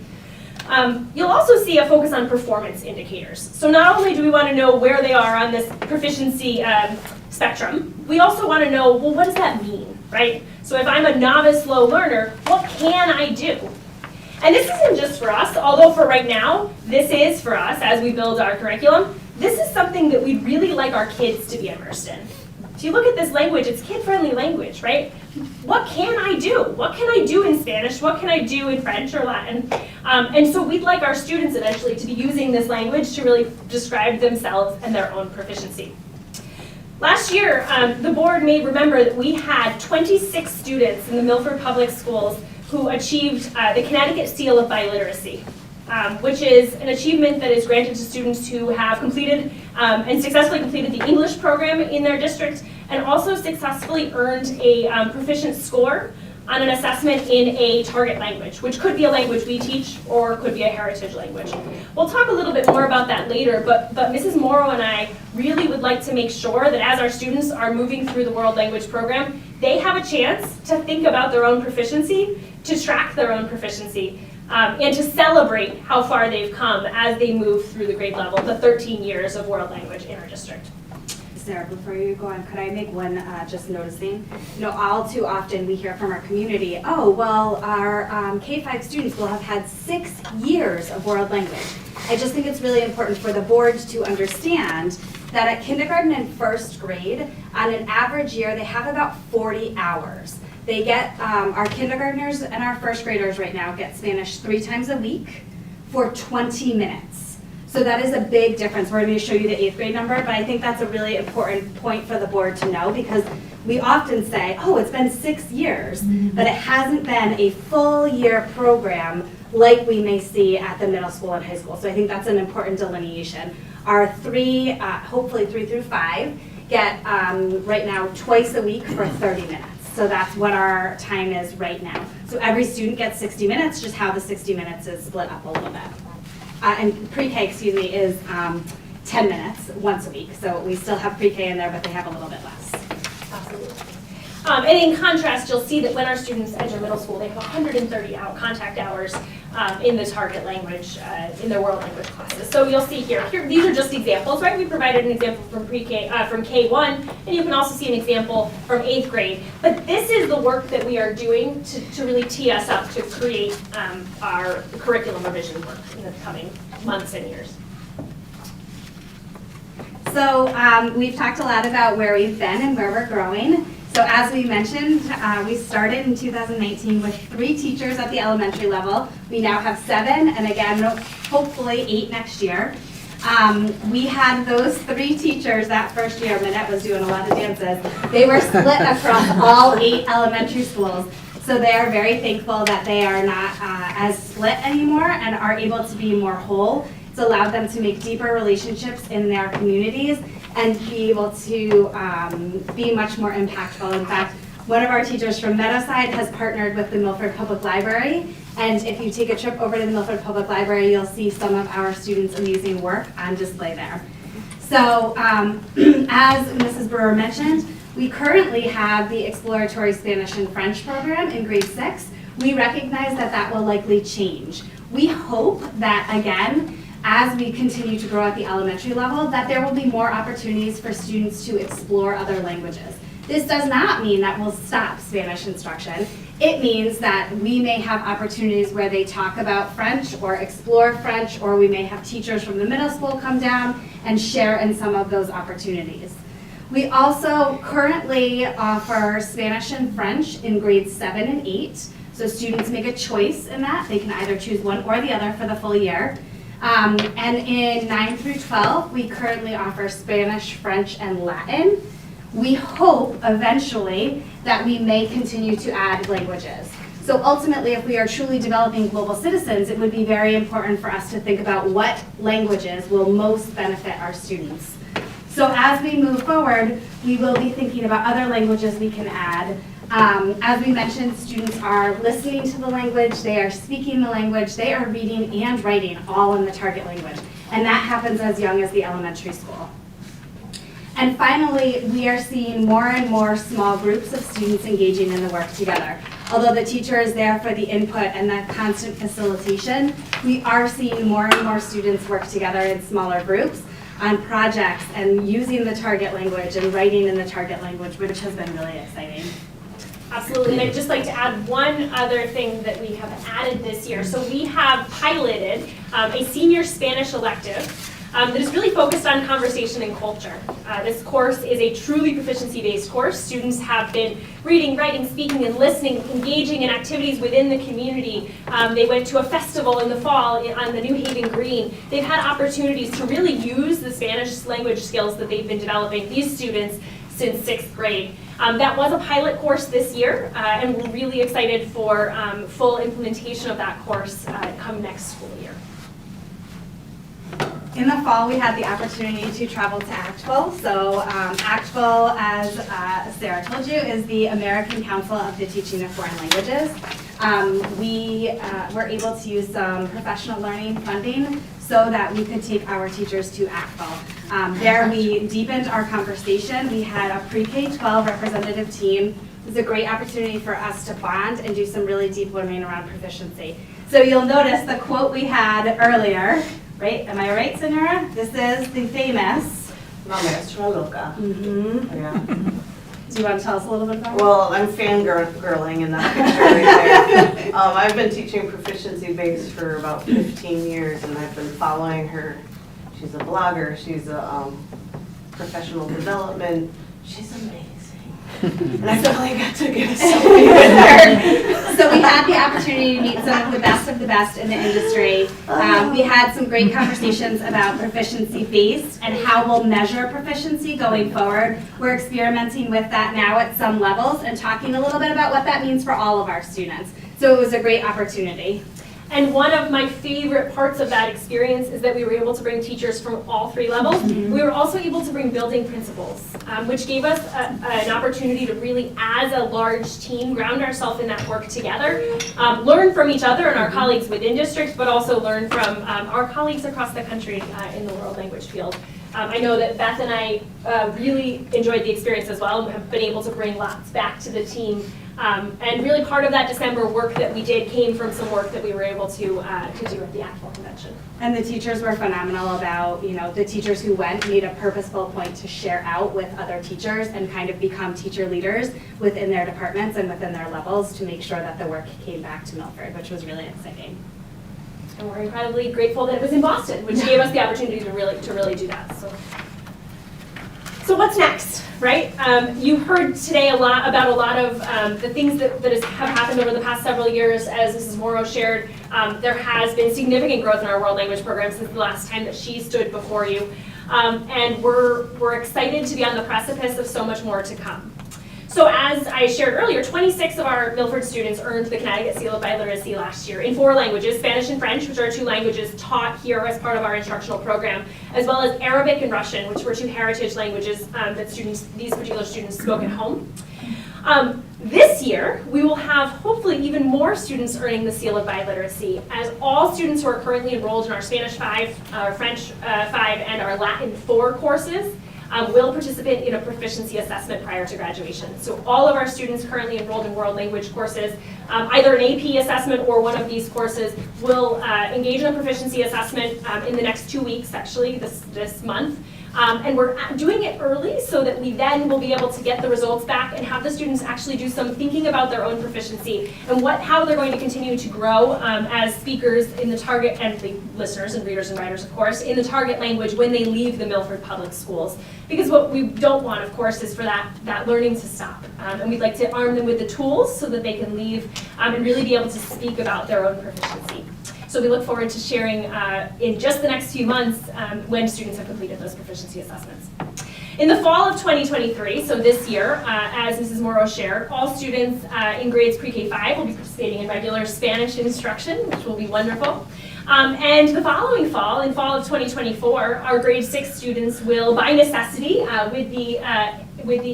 you'll also see a focus on performance indicators. So not only do we want to know where they are on this proficiency spectrum, we also want to know, well, what does that mean, right? So if I'm a novice low learner, what can I do? And this isn't just for us, although for right now, this is for us as we build our curriculum. This is something that we'd really like our kids to be immersed in. If you look at this language, it's kid-friendly language, right? What can I do? What can I do in Spanish? What can I do in French or Latin? And so we'd like our students eventually to be using this language to really describe themselves and their own proficiency. Last year, the board may remember that we had 26 students in the Milford Public Schools who achieved the Connecticut Seal of Biliteracy, which is an achievement that is granted to students who have completed and successfully completed the English program in their district and also successfully earned a proficient score on an assessment in a target language, which could be a language we teach or could be a heritage language. We'll talk a little bit more about that later, but Mrs. Morrow and I really would like to make sure that as our students are moving through the world language program, they have a chance to think about their own proficiency, to track their own proficiency, and to celebrate how far they've come as they move through the grade level, the 13 years of world language in our district. Sarah, before you go on, could I make one just noticing? You know, all too often we hear from our community, oh, well, our K-5 students will have had 6 years of world language. I just think it's really important for the board to understand that at kindergarten and 1st grade, on an average year, they have about 40 hours. They get, our kindergartners and our 1st graders right now get Spanish 3 times a week for 20 minutes. So that is a big difference. We're going to show you the 8th grade number, but I think that's a really important point for the board to know because we often say, oh, it's been 6 years, but it hasn't been a full year program like we may see at the middle school and high school. So I think that's an important delineation. Our hopefully 3 through 5, get right now twice a week for 30 minutes. So that's what our time is right now. So every student gets 60 minutes, just how the 60 minutes is split up a little bit. And pre-K, is 10 minutes once a week. So we still have pre-K in there, but they have a little bit less. Absolutely. And in contrast, you'll see that when our students enter middle school, they have 130 contact hours in the target language, in their world language classes. So you'll see here, these are just examples, right? We provided an example from pre-K, from K1, and you can also see an example from 8th grade. But this is the work that we are doing to really tee us up to create our curriculum revision work in the coming months and years. So we've talked a lot about where we've been and where we're growing. So as we mentioned, we started in 2019 with 3 teachers at the elementary level. We now have 7, and again, hopefully 8 next year. We had those 3 teachers that first year. Minette was doing a lot of dances. They were split across all 8 elementary schools. So they are very thankful that they are not as split anymore and are able to be more whole. It's allowed them to make deeper relationships in their communities and be able to be much more impactful. In fact, one of our teachers from Meadowside has partnered with the Milford Public Library, and if you take a trip over to the Milford Public Library, you'll see some of our students' amazing work on display there. So as Mrs. Brewer mentioned, we currently have the exploratory Spanish and French program in grade 6. We recognize that that will likely change. We hope that, again, as we continue to grow at the elementary level, that there will be more opportunities for students to explore other languages. This does not mean that we'll stop Spanish instruction. It means that we may have opportunities where they talk about French or explore French, or we may have teachers from the middle school come down and share in some of those opportunities. We also currently offer Spanish and French in grades 7 and 8. So students make a choice in that. They can either choose one or the other for the full year. And in 9 through 12, we currently offer Spanish, French, and Latin. We hope eventually that we may continue to add languages. So ultimately, if we are truly developing global citizens, it would be very important for us to think about what languages will most benefit our students. So as we move forward, we will be thinking about other languages we can add. As we mentioned, students are listening to the language, they are speaking the language, they are reading and writing all in the target language. And that happens as young as the elementary school. And finally, we are seeing more and more small groups of students engaging in the work together. Although the teacher is there for the input and that constant facilitation, we are seeing more and more students work together in smaller groups on projects and using the target language and writing in the target language, which has been really exciting. Absolutely, and I'd just like to add one other thing that we have added this year. So we have piloted a senior Spanish elective that is really focused on conversation and culture. This course is a truly proficiency-based course. Students have been reading, writing, speaking, and listening, engaging in activities within the community. They went to a festival in the fall on the New Haven Green. They've had opportunities to really use the Spanish language skills that they've been developing, these students, since 6th grade. That was a pilot course this year, and we're really excited for full implementation of that course come next school year. In the fall, we had the opportunity to travel to ACTFL. So ACTFL, as Sarah told you, is the American Council of the Teaching of Foreign Languages. We were able to use some professional learning funding so that we could take our teachers to ACTFL. There we deepened our conversation. We had a pre-K-12 representative team. It was a great opportunity for us to bond and do some really deep learning around proficiency. So you'll notice the quote we had earlier, right? Am I right, Senora? This is the famous La Maestra Loca. Yeah. Do you want to tell us a little bit about it? Well, I'm fangirling in that picture right there. I've been teaching proficiency base for about 15 years, and I've been following her. She's a blogger. She's a professional development. She's amazing. And I finally got to get a selfie with her. So we had the opportunity to meet some of the best in the industry. We had some great conversations about proficiency-based and how we'll measure proficiency going forward. We're experimenting with that now at some levels and talking a little bit about what that means for all of our students. So it was a great opportunity. And one of my favorite parts of that experience is that we were able to bring teachers from all 3 levels. We were also able to bring building principals, which gave us an opportunity to really, as a large team, ground ourselves in that work together, learn from each other and our colleagues within districts, but also learn from our colleagues across the country in the world language field. I know that Beth and I really enjoyed the experience as well and have been able to bring lots back to the team. And really part of that December work that we did came from some work that we were able to do at the ACTFL convention. And the teachers were phenomenal about, the teachers who went made a purposeful point to share out with other teachers and kind of become teacher leaders within their departments and within their levels to make sure that the work came back to Milford, which was really exciting. And we're incredibly grateful that it was in Boston, which gave us the opportunity to really do that. So what's next, right? You heard today about a lot of the things that have happened over the past several years. As Mrs. Morrow shared, there has been significant growth in our world language program since the last time that she stood before you. And we're excited to be on the precipice of so much more to come. So as I shared earlier, 26 of our Milford students earned the Connecticut Seal of Biliteracy last year in 4 languages, Spanish and French, which are 2 languages taught here as part of our instructional program, as well as Arabic and Russian, which were 2 heritage languages that these particular students spoke at home. This year, we will have hopefully even more students earning the Seal of Biliteracy, as all students who are currently enrolled in our Spanish 5, our French 5, and our Latin 4 courses will participate in a proficiency assessment prior to graduation. So all of our students currently enrolled in world language courses, either an AP assessment or one of these courses, will engage in a proficiency assessment in the next 2 weeks, actually, this month. And we're doing it early so that we then will be able to get the results back and have the students actually do some thinking about their own proficiency and how they're going to continue to grow as speakers in the target, and the listeners and readers and writers, of course, in the target language when they leave the Milford Public Schools. Because what we don't want, of course, is for that learning to stop. And we'd like to arm them with the tools so that they can leave and really be able to speak about their own proficiency. So we look forward to sharing in just the next few months when students have completed those proficiency assessments. In the fall of 2023, so this year, as Mrs. Morrow shared, all students in grades pre-K5 will be participating in regular Spanish instruction, which will be wonderful. And the following fall, in fall of 2024, our grade 6 students will, by necessity, with the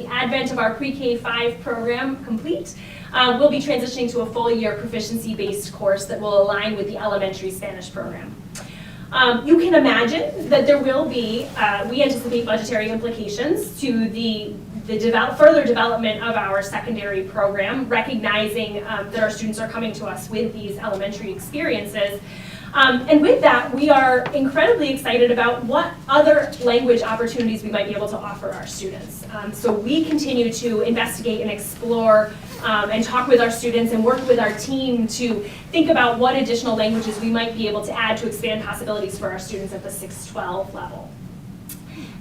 advent of our pre-K5 program complete, we'll be transitioning to a full year proficiency-based course that will align with the elementary Spanish program. You can imagine that there will be, we anticipate budgetary implications to the further development of our secondary program, recognizing that our students are coming to us with these elementary experiences. And with that, we are incredibly excited about what other language opportunities we might be able to offer our students. So we continue to investigate and explore and talk with our students and work with our team to think about what additional languages we might be able to add to expand possibilities for our students at the 6-12 level.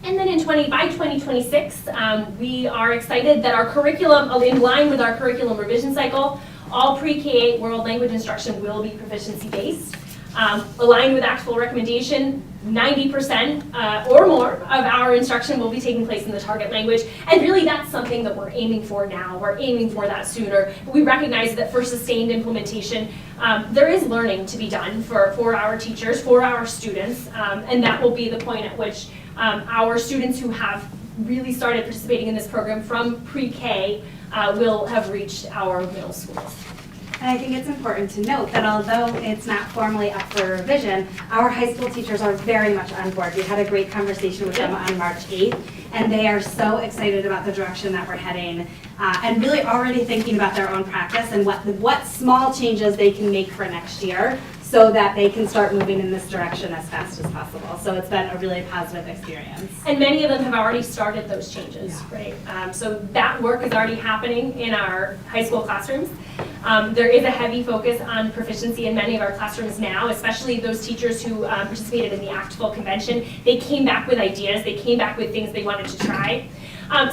And then by 2026, we are excited that our curriculum, in line with our curriculum revision cycle, all pre-K8 world language instruction will be proficiency-based. Aligned with actual recommendation, 90% or more of our instruction will be taking place in the target language. And really that's something that we're aiming for now. We're aiming for that sooner. We recognize that for sustained implementation, there is learning to be done for our teachers, for our students, and that will be the point at which our students who have really started participating in this program from pre-K will have reached our middle schools. And I think it's important to note that although it's not formally up for revision, our high school teachers are very much on board. We had a great conversation with them on March 8th, and they are so excited about the direction that we're heading, and really already thinking about their own practice and what small changes they can make for next year so that they can start moving in this direction as fast as possible. So it's been a really positive experience. And many of them have already started those changes, right? So that work is already happening in our high school classrooms. There is a heavy focus on proficiency in many of our classrooms now, especially those teachers who participated in the ACTFL convention. They came back with ideas, they came back with things they wanted to try.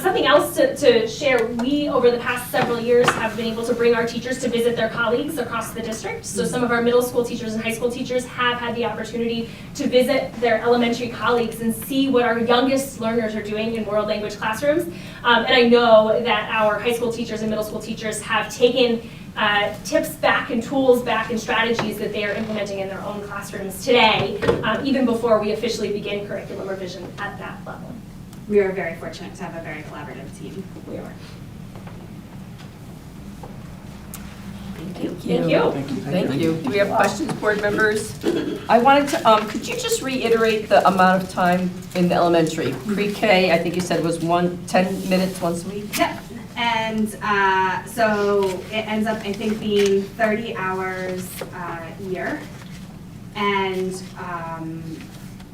Something else to share, we over the past several years have been able to bring our teachers to visit their colleagues across the district. So some of our middle school teachers and high school teachers have had the opportunity to visit their elementary colleagues and see what our youngest learners are doing in world language classrooms. And I know that our high school teachers and middle school teachers have taken tips back and tools back and strategies that they are implementing in their own classrooms today, even before we officially begin curriculum revision at that level. We are very fortunate to have a very collaborative team. We are. Thank you. Thank you. Thank you. Do we have questions, board members? I wanted to, could you just reiterate the amount of time in the elementary? Pre-K, I think you said was 10 minutes once a week? Yep. And so it ends up, I think, being 30 hours a year, and,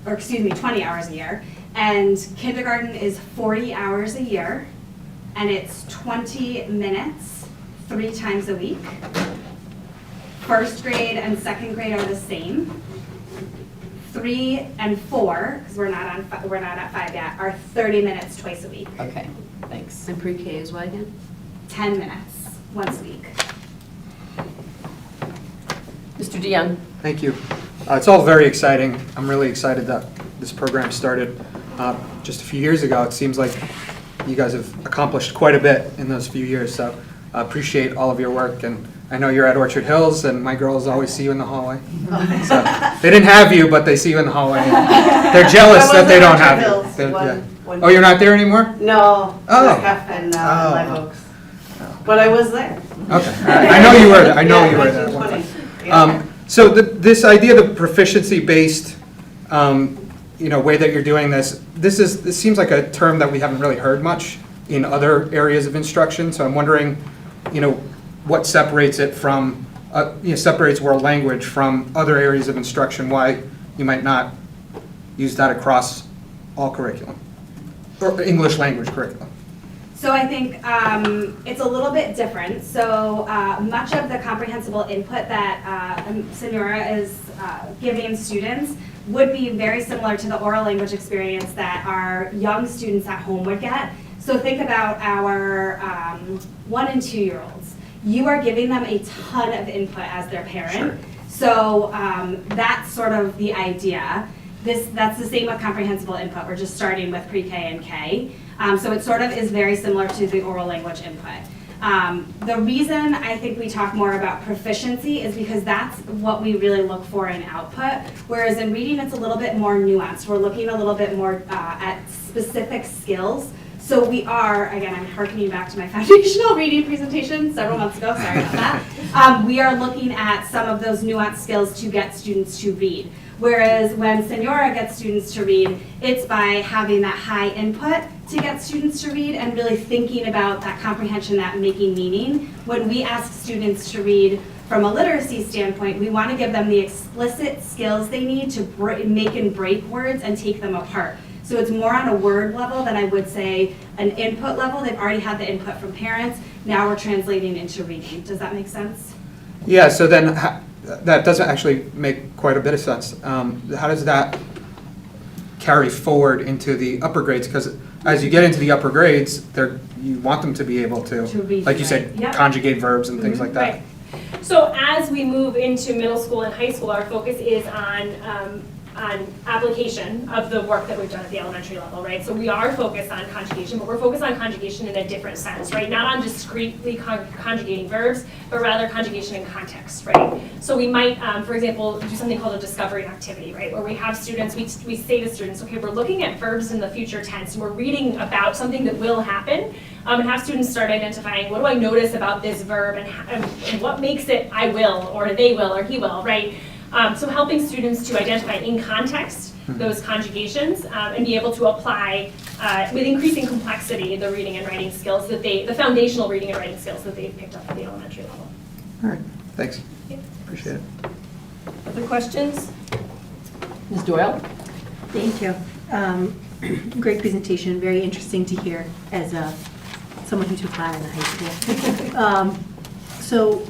20 hours a year. And kindergarten is 40 hours a year, and it's 20 minutes 3 times a week. First grade and second grade are the same. 3 and 4, because we're not at 5 yet, are 30 minutes twice a week. Okay, thanks. And pre-K is what again? 10 minutes once a week. Mr. DeYoung. Thank you. It's all very exciting. I'm really excited that this program started just a few years ago. It seems like you guys have accomplished quite a bit in those few years, so I appreciate all of your work. And I know you're at Orchard Hills, and my girls always see you in the hallway. So they didn't have you, but they see you in the hallway. They're jealous that they don't have you. Oh, you're not there anymore? No, Oh. like Halfpen, Live Oaks. But I was there. Okay, I know you were there. I know Yeah, you were there at one 1920. time. So this idea of proficiency-based, way that you're doing this seems like a term that we haven't really heard much in other areas of instruction. So I'm wondering, what separates it from, separates world language from other areas of instruction, why you might not use that across all curriculum, or English language curriculum. So I think it's a little bit different. So much of the comprehensible input that Senora is giving students would be very similar to the oral language experience that our young students at home would get. So think about our 1 and 2 year olds. You are giving them a ton of input as their parent. Sure. So that's sort of the idea. That's the same with comprehensible input. We're just starting with pre-K and K. So it sort of is very similar to the oral language input. The reason I think we talk more about proficiency is because that's what we really look for in output, whereas in reading it's a little bit more nuanced. We're looking a little bit more at specific skills. So we are, again, I'm harkening back to my foundational reading presentation several months ago, sorry about that. We are looking at some of those nuanced skills to get students to read. Whereas when Senora gets students to read, it's by having that high input to get students to read and really thinking about that comprehension, that making meaning. When we ask students to read from a literacy standpoint, we want to give them the explicit skills they need to make and break words and take them apart. So it's more on a word level than I would say an input level. They've already had the input from parents. Now we're translating into reading. Does that make sense? Yeah, so then that doesn't actually make quite a bit of sense. How does that carry forward into the upper grades? Because as you get into the upper grades, you want them to be able to read, like you right. said, Yep. conjugate verbs and things like that. Right. So as we move into middle school and high school, our focus is on application of the work that we've done at the elementary level, right? So we are focused on conjugation, but we're focused on conjugation in a different sense, right? Not on discretely conjugating verbs, but rather conjugation in context, right? So we might, for example, do something called a discovery activity, right? Where we have students, we say to students, okay, we're looking at verbs in the future tense, and we're reading about something that will happen, and have students start identifying, what do I notice about this verb, and what makes it I will, or they will, or he will, right? So helping students to identify in context those conjugations and be able to apply with increasing complexity the reading and writing skills the foundational reading and writing skills that they've picked up at the elementary level. All right, thanks. Appreciate it. Other questions? Ms. Doyle? Thank you. Great presentation, very interesting to hear as someone who took that in high school. So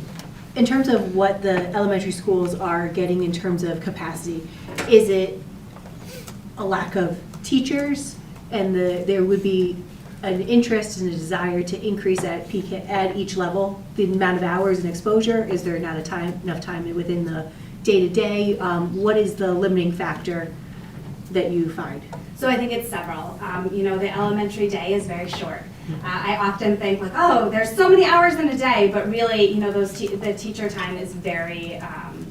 in terms of what the elementary schools are getting in terms of capacity, is it a lack of teachers and there would be an interest and a desire to increase at each level the amount of hours and exposure? Is there not enough time within the day-to-day? What is the limiting factor that you find? So I think it's several. The elementary day is very short. I often think like, oh, there's so many hours in a day, but really, the teacher time is very,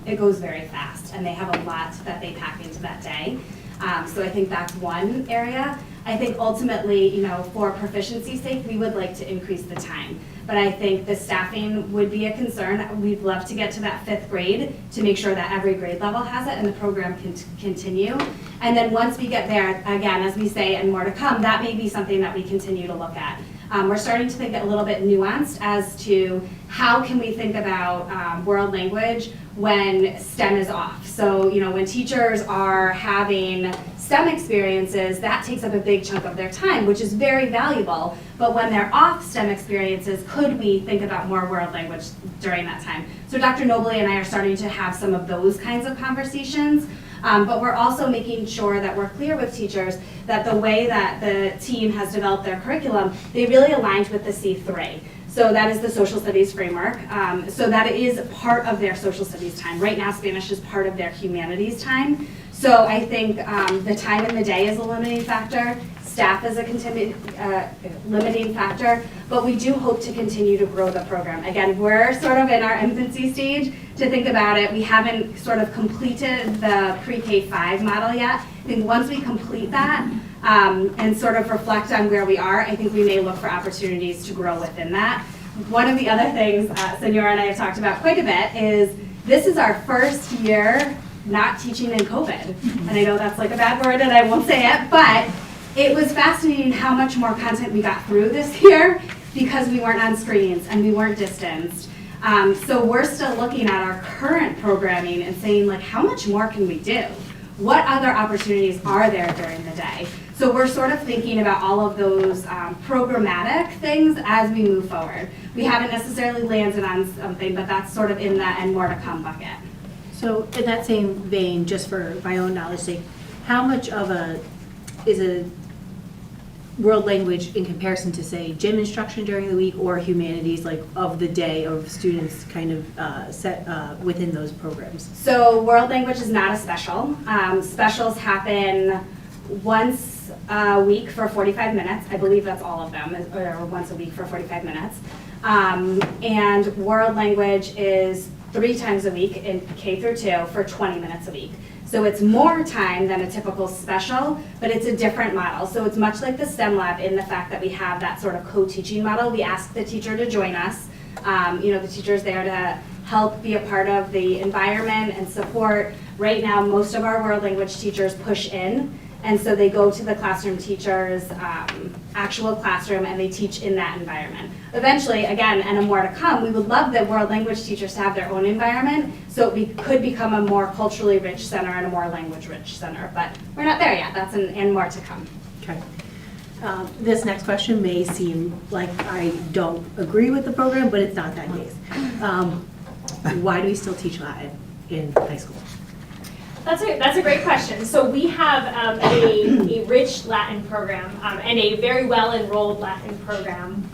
it goes very fast, and they have a lot that they pack into that day. So I think that's one area. I think ultimately, for proficiency's sake, we would like to increase the time. But I think the staffing would be a concern. We'd love to get to that 5th grade to make sure that every grade level has it and the program can continue. And then once we get there, again, as we say, and more to come, that may be something that we continue to look at. We're starting to think a little bit nuanced as to how can we think about world language when STEM is off. So, when teachers are having STEM experiences, that takes up a big chunk of their time, which is very valuable. But when they're off STEM experiences, could we think about more world language during that time? So Dr. Nobley and I are starting to have some of those kinds of conversations. But we're also making sure that we're clear with teachers that the way that the team has developed their curriculum, they really aligned with the C3. So that is the social studies framework. So that is part of their social studies time. Right now, Spanish is part of their humanities time. So I think the time in the day is a limiting factor. staff is a limiting factor, but we do hope to continue to grow the program. Again, we're sort of in our infancy stage to think about it. We haven't sort of completed the pre-K 5 model yet. I think once we complete that and sort of reflect on where we are, I think we may look for opportunities to grow within that. One of the other things Senora and I have talked about quite a bit is this is our first year not teaching in COVID. And I know that's like a bad word and I won't say it, but it was fascinating how much more content we got through this year because we weren't on screens and we weren't distanced. So we're still looking at our current programming and saying, like, how much more can we do? What other opportunities are there during the day? So we're sort of thinking about all of those programmatic things as we move forward. We haven't necessarily landed on something, but that's sort of in that and more to come bucket. So in that same vein, just for my own knowledge sake, how much of is a world language in comparison to, say, gym instruction during the week or humanities, like of the day of students kind of set within those programs? So world language is not a special. Specials happen once a week for 45 minutes. I believe that's all of them, or once a week for 45 minutes. And world language is 3 times a week in K through 2 for 20 minutes a week. So it's more time than a typical special, but it's a different model. So it's much like the STEM lab in the fact that we have that sort of co-teaching model. We ask the teacher to join us. The teacher's there to help be a part of the environment and support. Right now, most of our world language teachers push in, and so they go to the classroom teacher's actual classroom and they teach in that environment. Eventually, again, and more to come, we would love the world language teachers to have their own environment, so it could become a more culturally rich center and a more language rich center, but we're not there yet. That's and more to come. Okay. This next question may seem like I don't agree with the program, but it's not that case. Why do we still teach Latin in high school? That's a great question. So we have a rich Latin program and a very well-enrolled Latin program.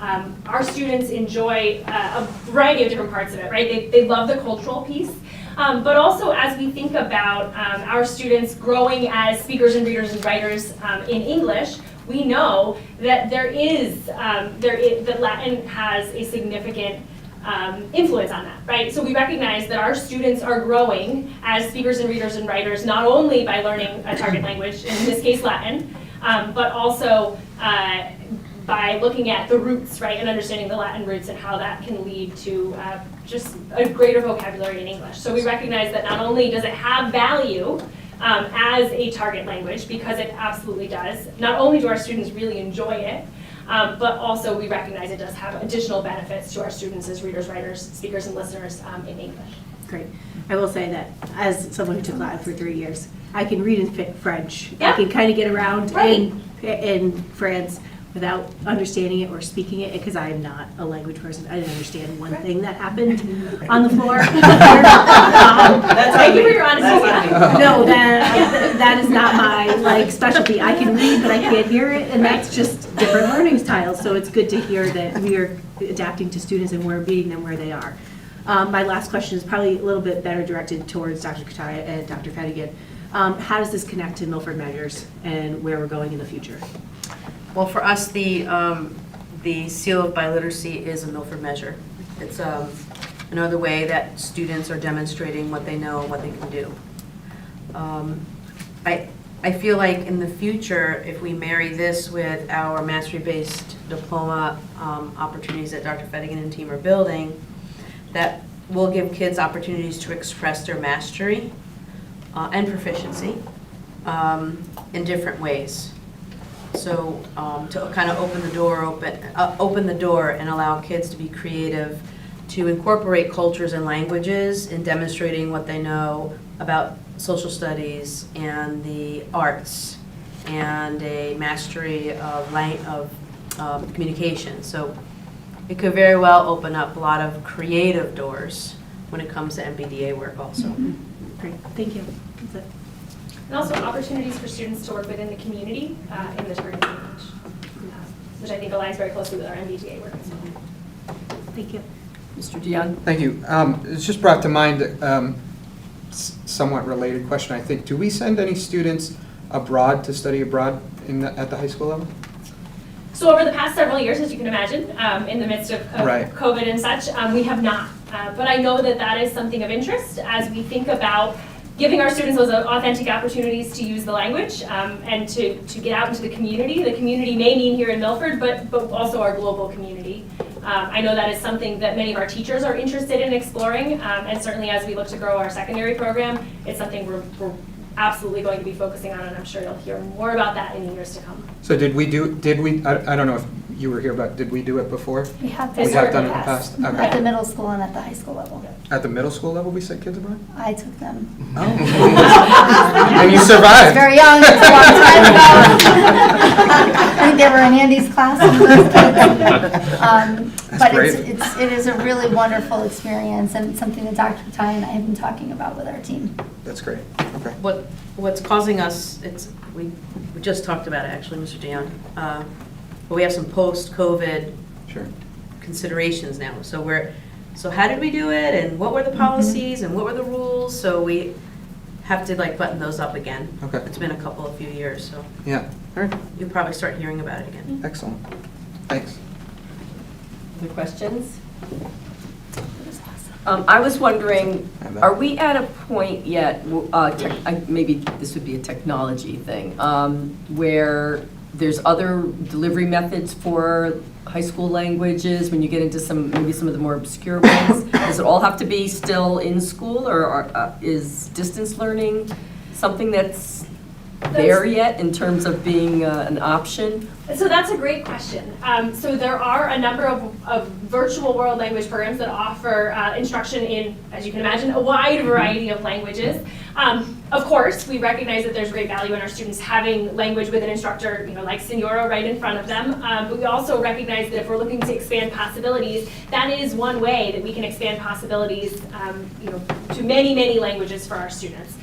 Our students enjoy a variety of different parts of it, right? They love the cultural piece. But also as we think about our students growing as speakers and readers and writers in English, we know that that Latin has a significant influence on that, right? So we recognize that our students are growing as speakers and readers and writers, not only by learning a target language, in this case Latin, but also by looking at the roots, right, and understanding the Latin roots and how that can lead to just a greater vocabulary in English. So we recognize that not only does it have value as a target language, because it absolutely does, not only do our students really enjoy it, but also we recognize it does have additional benefits to our students as readers, writers, speakers, and listeners in English. Great. I will say that as someone who took Latin for 3 years, I can read and French. Yeah. I can kind of get around Right. in France without understanding it or speaking it, because I am not a language person. I didn't understand one thing that happened on the floor. Thank you for your honesty. No, that is not my specialty. I can read, but I can't hear it, and that's just different learning styles. So it's good to hear that we are adapting to students and we're meeting them where they are. My last question is probably a little bit better directed towards Dr. Kataya and Dr. Fedigan. How does this connect to Milford Measures and where we're going in the future? Well, for us, the seal of biliteracy is a Milford measure. It's another way that students are demonstrating what they know and what they can do. I feel like in the future, if we marry this with our mastery-based diploma opportunities that Dr. Fedigan and team are building, that will give kids opportunities to express their mastery and proficiency in different ways. So to kind of open the door and allow kids to be creative, to incorporate cultures and languages in demonstrating what they know about social studies and the arts and a mastery of communication. So it could very well open up a lot of creative doors when it comes to MBDA work also. Great, thank you. That's it. And also opportunities for students to work within the community in the target language, which I think aligns very closely with our MBTA work as well. Thank you. Mr. Dion? Thank you. It's just brought to mind somewhat related question, I think. Do we send any students abroad to study abroad at the high school level? So over the past several years, as you can imagine, in the midst of Right. COVID and such, we have not. But I know that that is something of interest as we think about giving our students those authentic opportunities to use the language and to get out into the community. The community may mean here in Milford, but also our global community. I know that is something that many of our teachers are interested in exploring, and certainly as we look to grow our secondary program, it's something we're absolutely going to be focusing on, and I'm sure you'll hear more about that in the years to come. So did we, I don't know if you were here, but did we do it before? We have We have done it in the past? At Okay. the middle school and at the high school level. At the middle school level, we sent kids abroad? I took them. Oh. And you I was survived. very young, it's a long time ago. I think they were in Andy's class, some of those kids. But great. it is a really wonderful experience and something that Dr. Patai and I have been talking about with our team. That's great. Okay. What's causing us, we just talked about it actually, Mr. DeYoung, but we have some post-COVID Sure. considerations now. So how did we do it, and what were the policies, and what were the rules? So we have to like button those up again. Okay. It's been a few years, so Yeah. All right. you'll probably start hearing about it again. Excellent. Thanks. Other questions? I was wondering, are we at a point yet, maybe this would be a technology thing, where there's other delivery methods for high school languages when you get into maybe some of the more obscure ones? Does it all have to be still in school, or is distance learning something that's there yet in terms of being an option? So that's a great question. So there are a number of virtual world language programs that offer instruction in, as you can imagine, a wide variety of languages. Of course, we recognize that there's great value in our students having language with an instructor, like Senora right in front of them. But we also recognize that if we're looking to expand possibilities, that is one way that we can expand possibilities, to many, many languages for our students.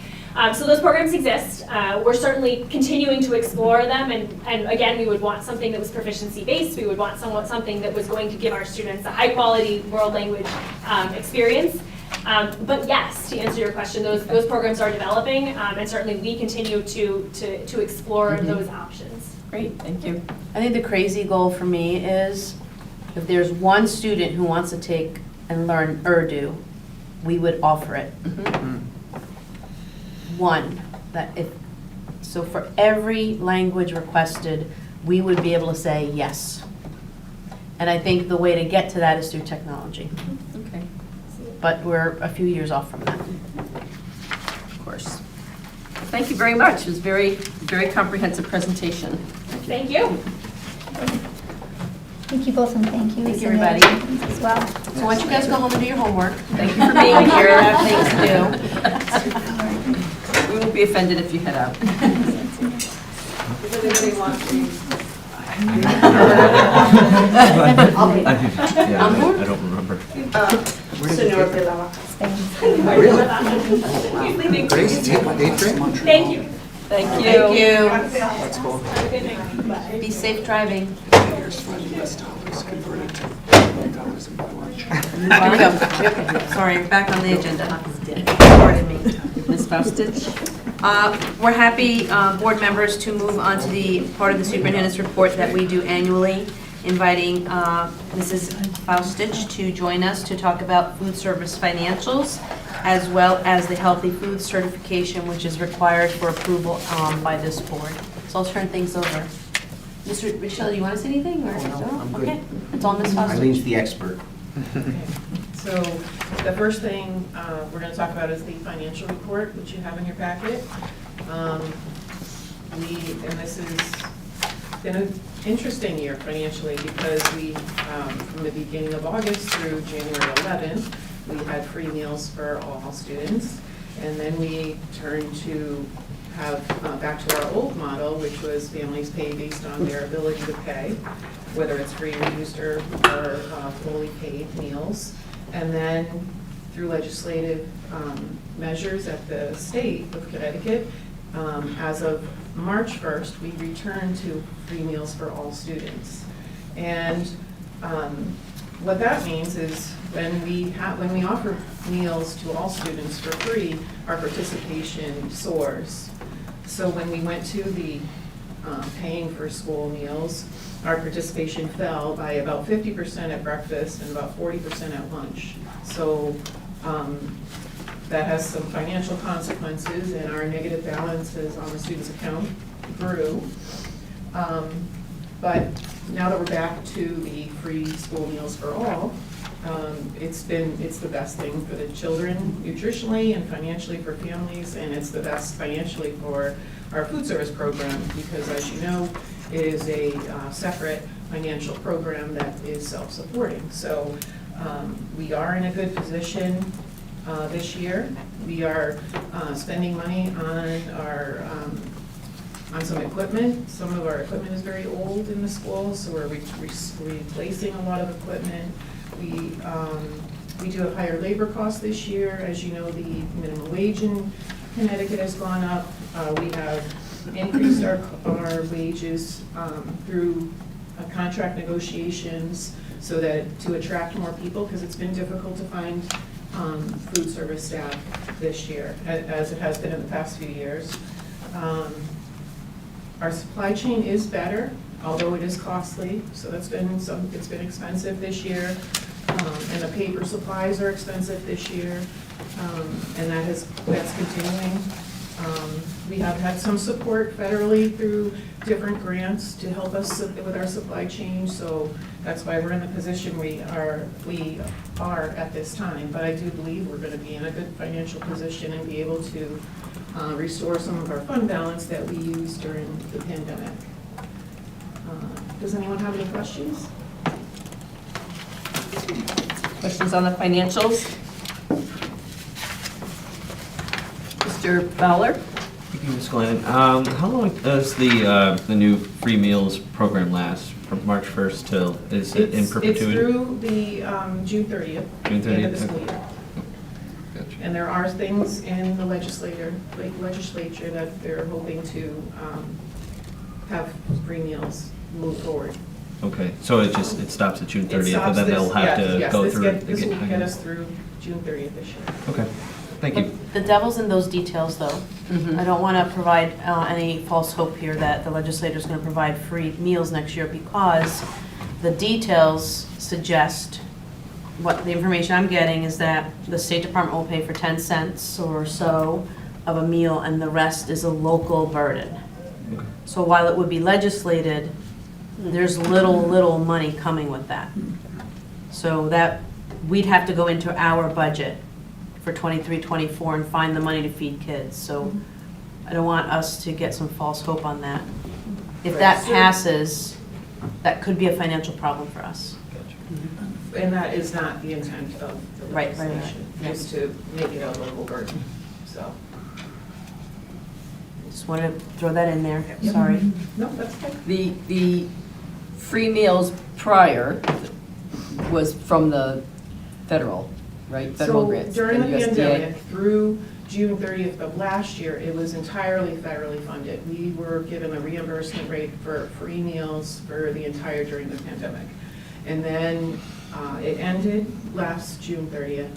So those programs exist. We're certainly continuing to explore them, and again, we would want something that was proficiency-based. We would want something that was going to give our students a high-quality world language experience. But yes, to answer your question, those programs are developing, and certainly we continue to explore those options. Great, thank you. I think the crazy goal for me is if there's one student who wants to take and learn Urdu, we would offer it. One, so for every language requested, we would be able to say yes. And I think the way to get to that is through technology. Okay. But we're a few years off from that. Of course. Thank you very much. It was very, very comprehensive presentation. Thank you. Thank you both, and thank you. Thank you, Senora everybody. Jenkins, as well. So why don't you guys go home and do your homework? Thank you for being here. I have things to do. We won't be offended if you head out. Does anybody want to? I don't remember. Senor de la Vaca. Grace, eighth grade? Thank you. Thank you. Thank you. That's cool. Have a good night. Bye. Be safe driving. Here we go. Sorry, back on the agenda. Pardon me. Ms. Faustich? We're happy, board members, to move on to the part of the superintendent's report that we do annually, inviting Mrs. Faustich to join us to talk about food service financials, as well as the healthy food certification, which is required for approval by this board. So I'll turn things over. Mr. Michelle, you want to say anything? Or? No, I'm good. Okay, it's all Ms. Faustich. Eileen's the expert. So the first thing we're going to talk about is the financial report, which you have in your packet. And this has been an interesting year financially because we, from the beginning of August through January 11th, we had free meals for all students. And then we turned to have back to our old model, which was families pay based on their ability to pay, whether it's free, reduced, or fully paid meals. And then through legislative measures at the state of Connecticut, as of March 1st, we returned to free meals for all students. And what that means is when we offer meals to all students for free, our participation soars. So when we went to the paying for school meals, our participation fell by about 50% at breakfast and about 40% at lunch. So that has some financial consequences, and our negative balances on the student's account grew. But now that we're back to the free school meals for all, it's the best thing for the children nutritionally and financially for families, and it's the best financially for our food service program, because as you know, it is a separate financial program that is self-supporting. So we are in a good position this year. We are spending money on our on some equipment. Some of our equipment is very old in the schools, so we're replacing a lot of equipment. We do have higher labor costs this year. As you know, the minimum wage in Connecticut has gone up. We have increased our wages through contract negotiations so that to attract more people, because it's been difficult to find food service staff this year, as it has been in the past few years. Our supply chain is better, although it is costly, so it's been expensive this year. And the paper supplies are expensive this year, and that's continuing. We have had some support federally through different grants to help us with our supply chain, so that's why we're in the position we are at this time. But I do believe we're going to be in a good financial position and be able to restore some of our fund balance that we used during the pandemic. Does anyone have any questions? Questions on the financials? Mr. Fowler? Thank you, Ms. Glennon. How long does the new free meals program last? From March 1st till, is it in perpetuity? It's through the June 30th. June 30th? End of the school year. Gotcha. And there are things in the legislature that they're hoping to have free meals move forward. Okay, so it stops at June 30th, and then they'll have to go through. This will get us through June 30th this year. Okay, thank you. The devil's in those details, though. I don't want to provide any false hope here that the legislator's going to provide free meals next year, because the details suggest, what the information I'm getting is that the State Department will pay for 10 cents or so of a meal, and the rest is a local burden. Okay. So while it would be legislated, there's little money coming with that. So that, we'd have to go into our budget for 23-24 and find the money to feed kids. So I don't want us to get some false hope on that. If that passes, that could be a financial problem for us. And that is not the intent of the Right. legislation, is to make it a local burden, so. Just want to throw that in there, sorry. No, that's okay. The free meals prior was from the federal, right? Federal grants. So during the USDA. pandemic, through June 30th of last year, it was entirely federally funded. We were given a reimbursement rate for free meals for the entire during the pandemic. And then it ended last June 30th.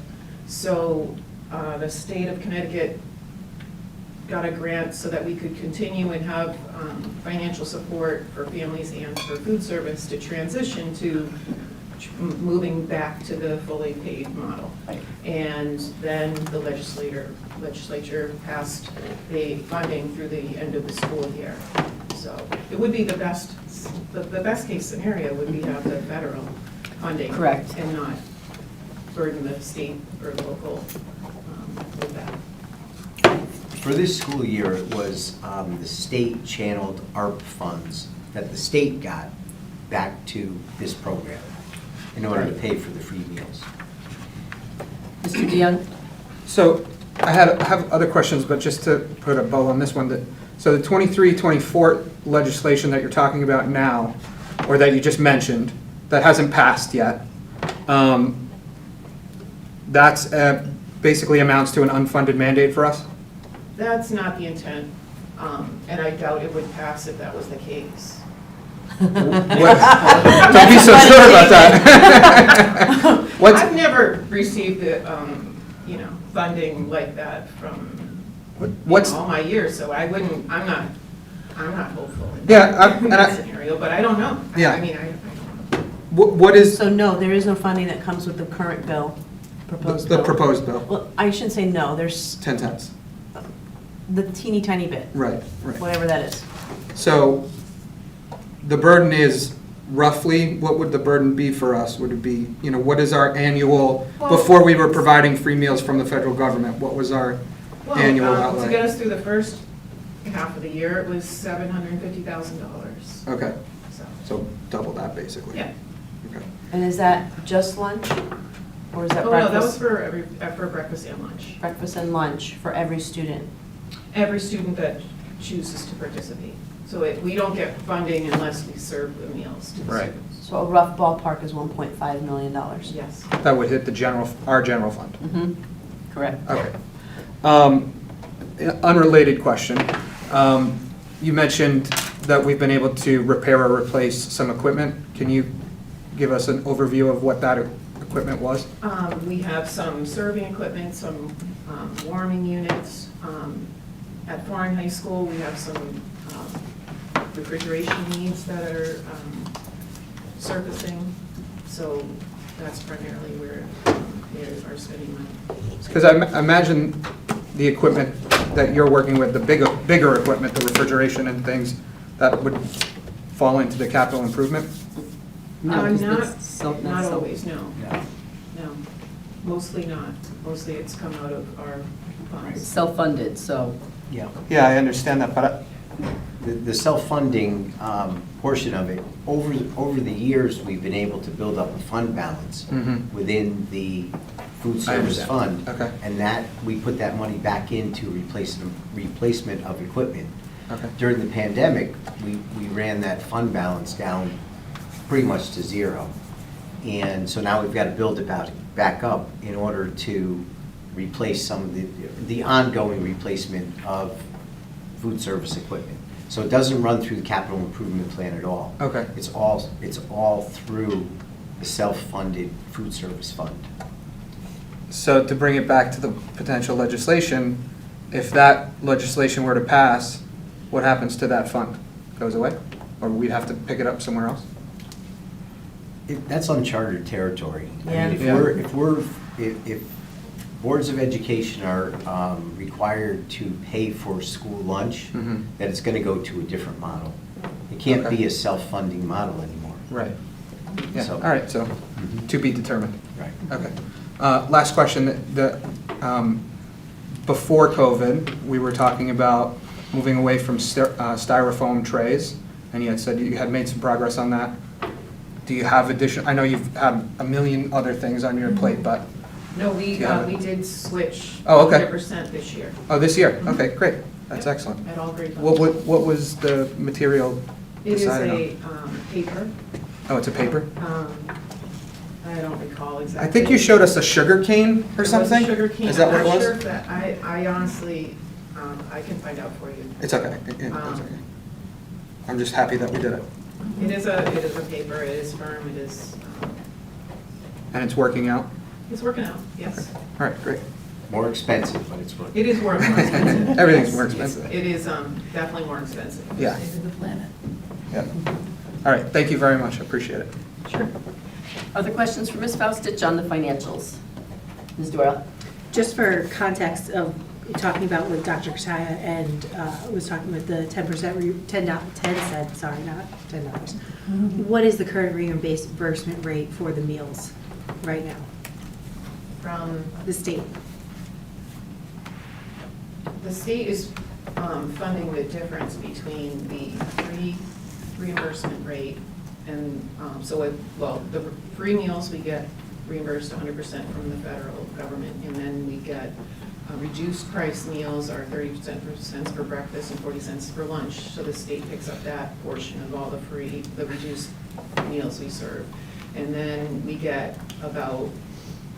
So the state of Connecticut got a grant so that we could continue and have financial support for families and for food service to transition to moving back to the fully paid model. And then the legislature passed the funding through the end of the school year. So it would be the best case scenario would be to have the federal funding. Correct. And not burden the state or local with that. For this school year, it was the state channeled ARP funds that the state got back to this program in order to pay for the free meals. Mr. DeYoung? So I have other questions, but just to put a bow on this one, so the 23-24 legislation that you're talking about now, or that you just mentioned, that hasn't passed yet, that's basically amounts to an unfunded mandate for us? That's not the intent, and I doubt it would pass if that was the case. Don't be so sure about that. I've never received the, funding like that from all my years, so I'm not I'm not hopeful in Yeah, in that scenario, but I don't know. Yeah. I mean, I What is So no, there is no funding that comes with the current bill, proposed bill. the proposed bill? Well, I shouldn't say no, there's 10 cents. the teeny tiny bit, Right. whatever that is. So the burden is roughly, what would the burden be for us? Would it be, what is our annual, before we were providing free meals from the federal government, what was our annual To outlay? get us through the first half of the year, it was $750,000. Okay, so double that basically. Yeah. Okay. And is that just lunch? Or is that Oh, breakfast? no, that was for breakfast and lunch. Breakfast and lunch for every student? Every student that chooses to participate. So we don't get funding unless we serve the meals to the Right. students. So a rough ballpark is $1.5 million? Yes. That would hit our general fund. Mm-hmm, correct. Okay. Unrelated question. You mentioned that we've been able to repair or replace some equipment. Can you give us an overview of what that equipment was? We have some serving equipment, some warming units. At Foreign High School, we have some refrigeration needs that are surfacing. So that's primarily where they are spending money. Because I imagine the equipment that you're working with, the bigger equipment, the refrigeration and things, that would fall into the capital improvement? No, 'cause Not that's always, no. No, mostly not. Mostly it's come out of our funds. Self-funded, so. Yeah. Yeah, I understand that, but The self-funding portion of it, over the years, we've been able to build up a fund balance within the food service fund. Okay. And that, we put that money back into replacement of equipment. Okay. During the pandemic, we ran that fund balance down pretty much to zero. And so now we've got to build it back up in order to replace some of the ongoing replacement of food service equipment. So it doesn't run through the capital improvement plan at all. Okay. It's all through the self-funded food service fund. So to bring it back to the potential legislation, if that legislation were to pass, what happens to that fund? Goes away? Or we'd have to pick it up somewhere else? That's uncharted territory. Yeah. I mean, if boards of education are required to pay for school lunch, that it's going to go to a different model. It can't be a self-funding model anymore. Right. Yeah, So- all right, so to be determined. Right. Okay. Last question, before COVID, we were talking about moving away from styrofoam trays, and you had said you had made some progress on that. Do you have I know you've had a million other things on your plate, but. No, we Yeah. did switch Oh, okay. 100% this year. Oh, this year? Okay, great. That's excellent. At all grade What levels. was the material It is decided on? a paper. Oh, it's a paper? I don't recall exactly. I think you showed us a sugar cane or It was something? sugar cane. Is that what it I'm not was? sure if that, I honestly, I can find out for you. It's okay. It's okay. I'm just happy that we did it. It is a paper, it is firm, it is, And it's working out? it's working out, yes. All right, great. More expensive, but it's working. It is more expensive. Everything's Yes, more expensive. It is definitely more expensive. Yeah. Into the planet. Yeah. All right, thank you very much. I appreciate it. Sure. Other questions for Ms. Faustich on the financials? Ms. Doyle? Just for context of talking about with Dr. Kataya and was talking with the 10%, 10 cents, sorry, not $10. What is the current reimbursement rate for the meals right now? From The state? the state is funding the difference between the free reimbursement rate and, the free meals, we get reimbursed 100% from the federal government, and then we get reduced price meals are 30 cents for breakfast and 40 cents for lunch. So the state picks up that portion of all the reduced meals we serve. And then we get about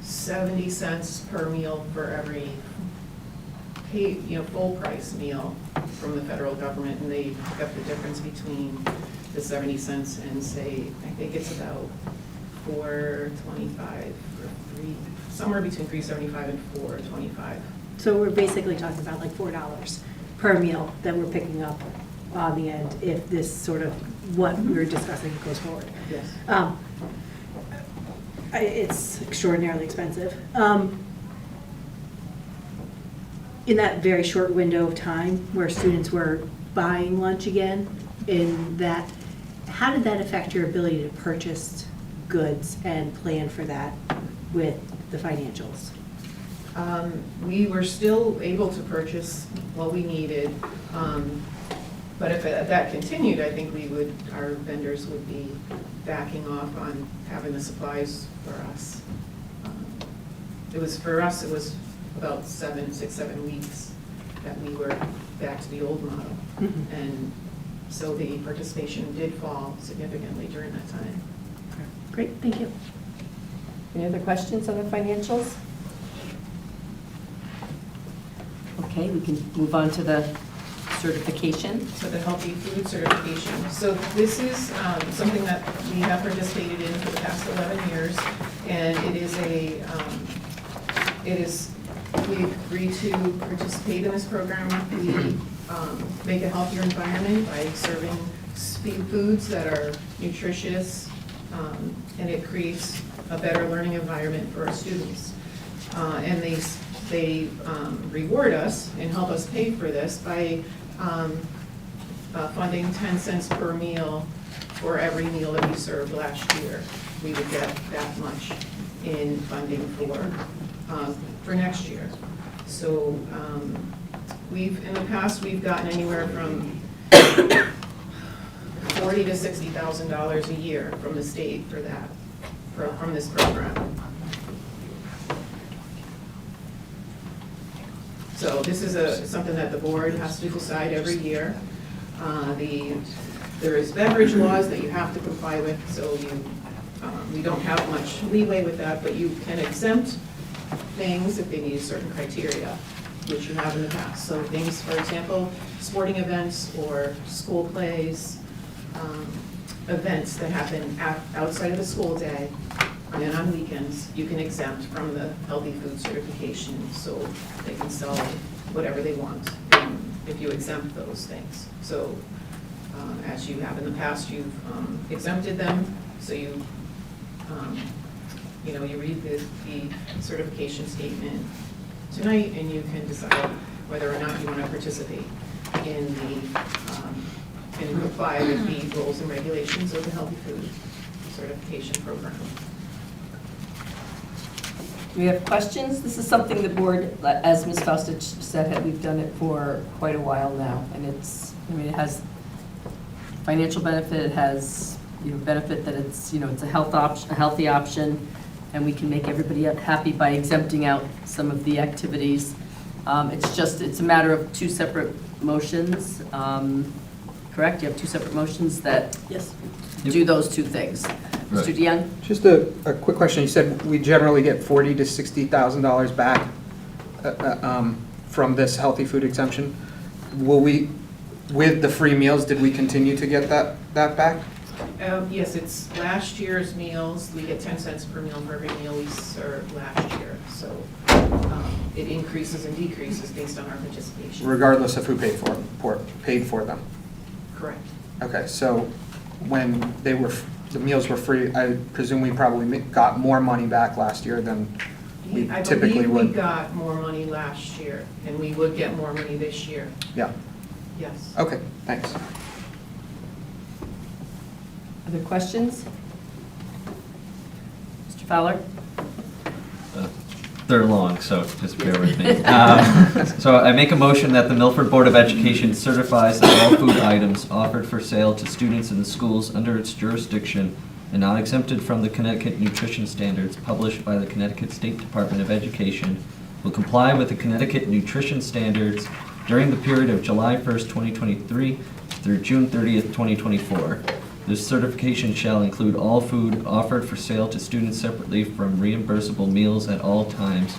70 cents per meal for every full price meal from the federal government, and they pick up the difference between the 70 cents and say, I think it's about $4.25 or somewhere between $3.75 and $4.25. So we're basically talking about like $4 per meal that we're picking up on the end if this sort of, what we were discussing goes forward. Yes. It's extraordinarily expensive. In that very short window of time where students were buying lunch again, how did that affect your ability to purchase goods and plan for that with the financials? We were still able to purchase what we needed, but if that continued, I think our vendors would be backing off on having the supplies for us. For us, it was about 6, 7 weeks that we were back to the old model. Mm-hmm. And so the participation did fall significantly during that time. Great, thank you. Any other questions on the financials? Okay, we can move on to the certification. So the healthy food certification. So this is something that we have participated in for the past 11 years, and we agree to participate in this program. We make a healthier environment by serving foods that are nutritious, and it creates a better learning environment for our students. And they reward us and help us pay for this by funding 10 cents per meal for every meal that we served last year. We would get that much in funding for next year. So in the past, we've gotten anywhere from $40,000 to $60,000 a year from the state for that, from this program. So this is something that the board has to decide every year. There is beverage laws that you have to comply with, so we don't have much leeway with that, but you can exempt things if they meet certain criteria, which you have in the past. So things, for example, sporting events or school plays, events that happen outside of the school day and on weekends, you can exempt from the healthy food certification, so they can sell whatever they want if you exempt those things. So as you have in the past, you've exempted them, so you read the certification statement tonight, and you can decide whether or not you want to participate in and comply with the rules and regulations of the healthy food certification program. Do we have questions? This is something the board, as Ms. Faustich said, we've done it for quite a while now, and it has financial benefit, it has benefit that it's a healthy option, and we can make everybody happy by exempting out some of the activities. It's a matter of two separate motions, correct? You have two separate motions that do those two things. Right. Mr. DeYoung? Just a quick question. You said we generally get $40,000 to $60,000 back from this healthy food exemption. Will we, with the free meals, did we continue to get that back? Yes, it's last year's meals. We get 10 cents per meal for every meal we served last year. So it increases and decreases based on our participation. Regardless of who paid for them? Correct. Okay, so when the meals were free, I presume we probably got more money back last year than we typically would. I believe we got more money last year, and we would get more money this year. Yeah. Yes. Okay, thanks. Other questions? Mr. Fowler? They're long, so just bear with me. So I make a motion that the Milford Board of Education certifies that all food items offered for sale to students in the schools under its jurisdiction and not exempted from the Connecticut nutrition standards published by the Connecticut State Department of Education will comply with the Connecticut nutrition standards during the period of July 1st, 2023 through June 30th, 2024. This certification shall include all food offered for sale to students separately from reimbursable meals at all times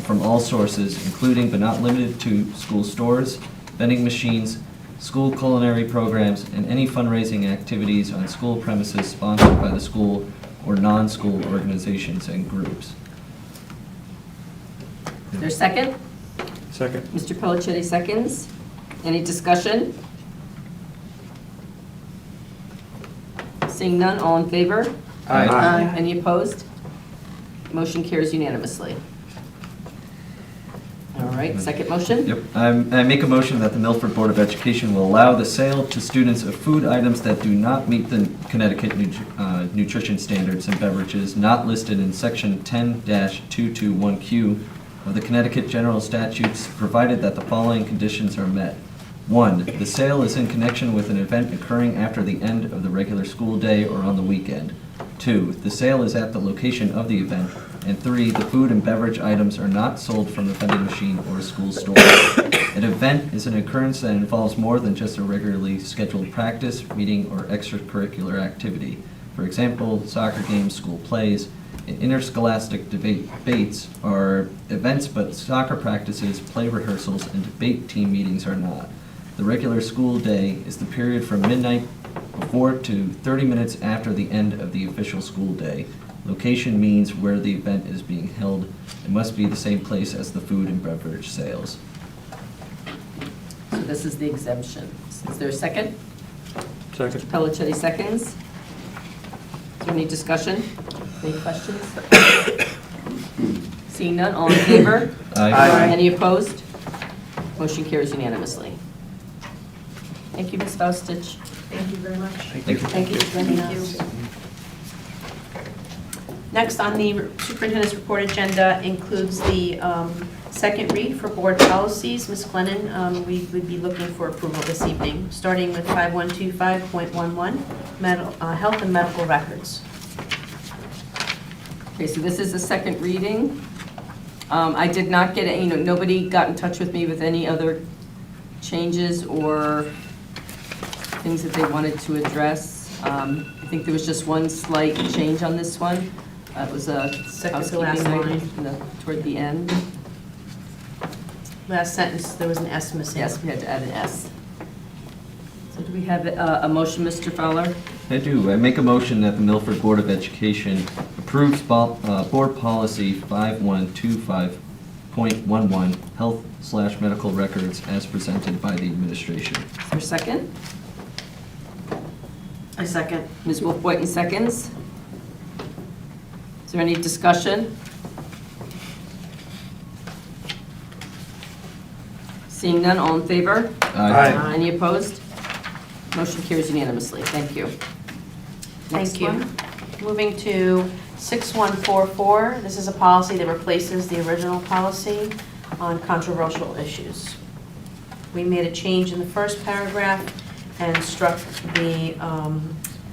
from all sources, including but not limited to school stores, vending machines, school culinary programs, and any fundraising activities on school premises sponsored by the school or non-school organizations and groups. Is there a second? Second. Mr. Pellicetti seconds. Any discussion? Seeing none, all in favor? Aye. Aye. Any opposed? Motion carries unanimously. All right, second motion? Yep. I make a motion that the Milford Board of Education will allow the sale to students of food items that do not meet the Connecticut nutrition standards and beverages not listed in Section 10-221Q of the Connecticut General Statutes, provided that the following conditions are met. 1, the sale is in connection with an event occurring after the end of the regular school day or on the weekend. 2, the sale is at the location of the event. And 3, the food and beverage items are not sold from the vending machine or a school store. An event is an occurrence that involves more than just a regularly scheduled practice, meeting, or extracurricular activity. For example, soccer games, school plays, and interscholastic debates are events, but soccer practices, play rehearsals, and debate team meetings are not. The regular school day is the period from midnight before to 30 minutes after the end of the official school day. Location means where the event is being held. It must be the same place as the food and beverage sales. So this is the exemption. Is there a second? Second. Pelliccetti seconds. Is there any discussion? Any questions? Seeing none, all in favor? Aye. Any opposed? Motion carries unanimously. Thank you, Ms. Faustich. Thank you very much. Thank you. Thank you for joining us. Next on the superintendent's report agenda includes the second read for board policies. Ms. Glennon, we would be looking for approval this evening, starting with 5125.11, health and medical records. Okay, so this is the second reading. I did not get, nobody got in touch with me with any other changes or things that they wanted to address. I think there was just one slight change on this one. It was a Second to last housekeeping line. item toward the end. Last sentence, there was an S missing. Yes, we had to add an S. So do we have a motion, Mr. Fowler? I do. I make a motion that the Milford Board of Education approves Board Policy 5125.11, health/medical records as presented by the administration. Is there a second? I second. Ms. Wolf-Boyton seconds. Is there any discussion? Seeing none, all in favor? Aye. Any opposed? Motion carries unanimously. Thank you. Next Thank you. one. Moving to 6144, this is a policy that replaces the original policy on controversial issues. We made a change in the first paragraph and struck the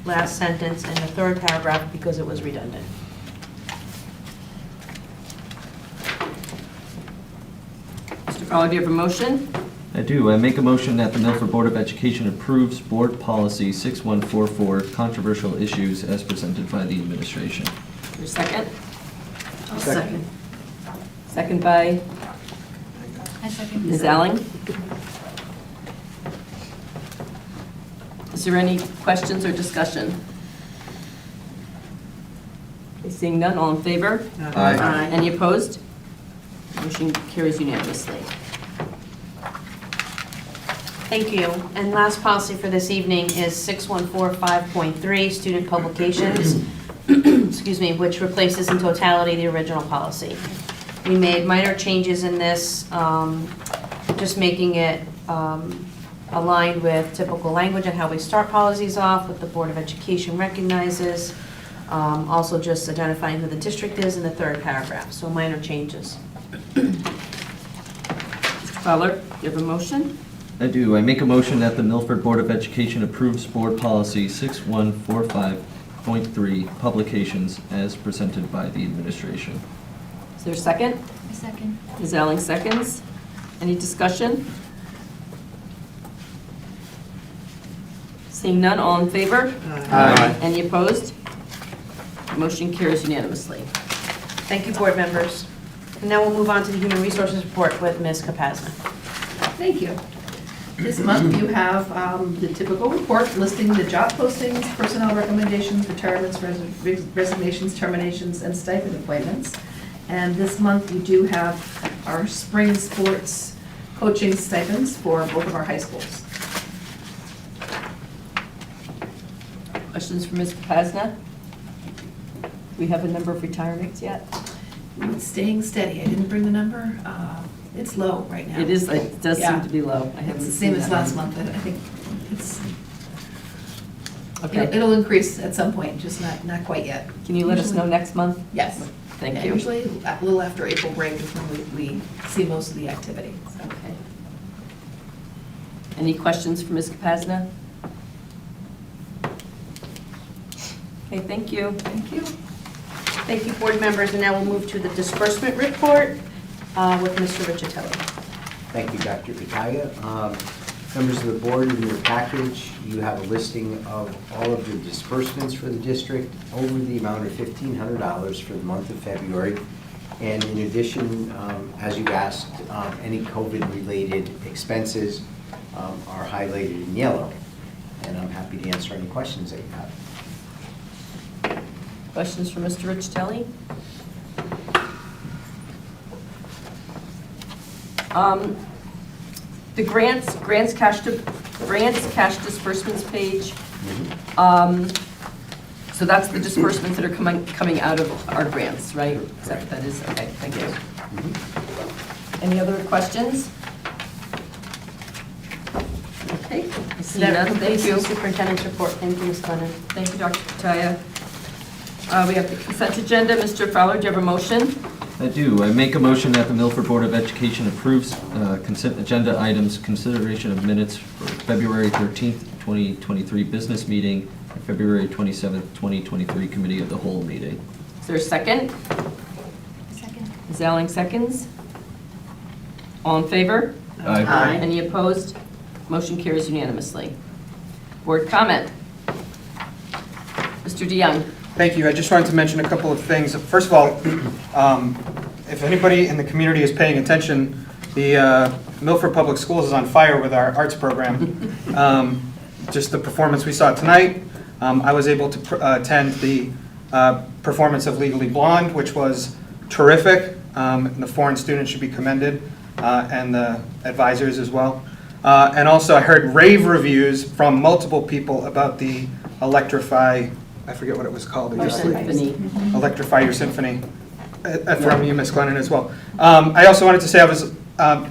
last sentence in the third paragraph because it was redundant. Mr. Fowler, do you have a motion? I do. I make a motion that the Milford Board of Education approves Board Policy 6144, controversial issues as presented by the administration. Your second? I'll second. Second by I second. Ms. Alling. Is there any questions or discussion? Okay, seeing none, all in favor? Aye. Any opposed? Motion carries unanimously. Thank you. And last policy for this evening is 6145.3, student publications, excuse me, which replaces in totality the original policy. We made minor changes in this, just making it aligned with typical language and how we start policies off, what the Board of Education recognizes, also just identifying who the district is in the third paragraph, so minor changes. Mr. Fowler, do you have a motion? I do. I make a motion that the Milford Board of Education approves Board Policy 6145.3, publications as presented by the administration. Is there a second? I second. Ms. Alling seconds. Any discussion? Seeing none, all in favor? Aye. Any opposed? Motion carries unanimously. Thank you, board members. And now we'll move on to the Human Resources Report with Ms. Capazna. Thank you. This month, you have the typical report listing the job postings, personnel recommendations, retirements, resignations, terminations, and stipend appointments. And this month, you do have our spring sports coaching stipends for both of our high schools. Questions for Ms. Kapazna? Do we have a number of retirements yet? It's staying steady. I didn't bring the number. It's low right now. It is, it does seem Yeah. to be low. I haven't It's the seen same as that last one. month. I think it's, Okay. it'll increase at some point, just not quite yet. Can you let us know Usually- next month? Yes. Thank Yeah, you. Usually a little after April break is when we see most of the activity. So. Okay. Any questions for Ms. Kapazna? Okay, thank you. Thank you. Thank you, board members, and now we'll move to the disbursement report with Mr. Riccitelli. Thank you, Dr. Pitaya. Members of the board, in your package, you have a listing of all of the disbursements for the district over the amount of $1,500 for the month of February. And in addition, as you asked, any COVID-related expenses are highlighted in yellow. And I'm happy to answer any questions that you have. Questions for Mr. Riccitelli? The grants cash disbursements page. So that's the disbursements that are coming out of our grants, right? That is, okay, thank you. Any other questions? Okay, I see That none, thank completes you. the superintendent's report. Thank you, Ms. Glennon. Thank you, Dr. Pitaya. We have the consent agenda. Mr. Fowler, do you have a motion? I do. I make a motion that the Milford Board of Education approves consent agenda items, consideration of minutes for February 13th, 2023 business meeting, and February 27th, 2023 committee of the whole meeting. Is there a second? Second. Ms. Alling seconds. All in favor? Aye. Aye. Any opposed? Motion carries unanimously. Board comment. Mr. DeYoung. Thank you. I just wanted to mention a couple of things. First of all, if anybody in the community is paying attention, the Milford Public Schools is on fire with our arts program. Just the performance we saw tonight. I was able to attend the performance of Legally Blonde, which was terrific. And the foreign students should be commended, and the advisors as well. And also, I heard rave reviews from multiple people about the Electrify, I forget what it was called exactly. Symphony. Electrify Your Symphony, from you, Ms. Glennon, as well. I also wanted to say I was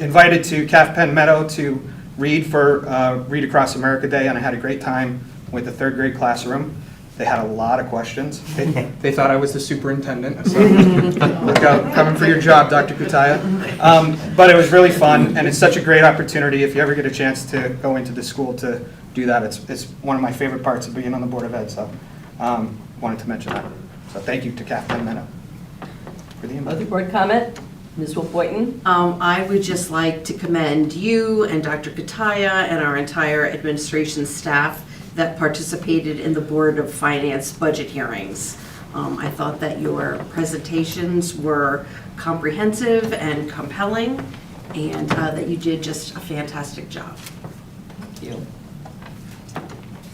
invited to Calf Pen Meadow to read for Read Across America Day, and I had a great time with the third grade classroom. They had a lot of questions. They thought I was the superintendent, so look out, coming for your job, Dr. Kutaya. But it was really fun, and it's such a great opportunity if you ever get a chance to go into the school to do that. It's one of my favorite parts of being on the Board of Ed, so wanted to mention that. So thank you to Calf Pen Meadow for the invite. Other board comment? Ms. Wolf-Boyton? I would just like to commend you and Dr. Kataya and our entire administration staff that participated in the Board of Finance budget hearings. I thought that your presentations were comprehensive and compelling, and that you did just a fantastic job. Thank you.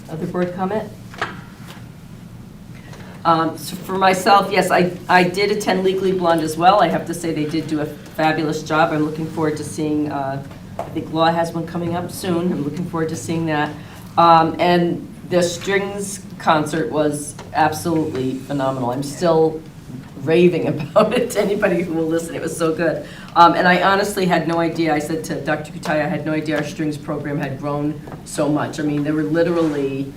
Other board comment? So for myself, yes, I did attend Legally Blonde as well. I have to say they did do a fabulous job. I'm looking forward to seeing, I think Law has one coming up soon. I'm looking forward to seeing that. And the strings concert was absolutely phenomenal. I'm still raving about it to anybody who will listen. It was so good. And I honestly had no idea, I said to Dr. Kutaya, I had no idea our strings program had grown so much. I mean, there were literally,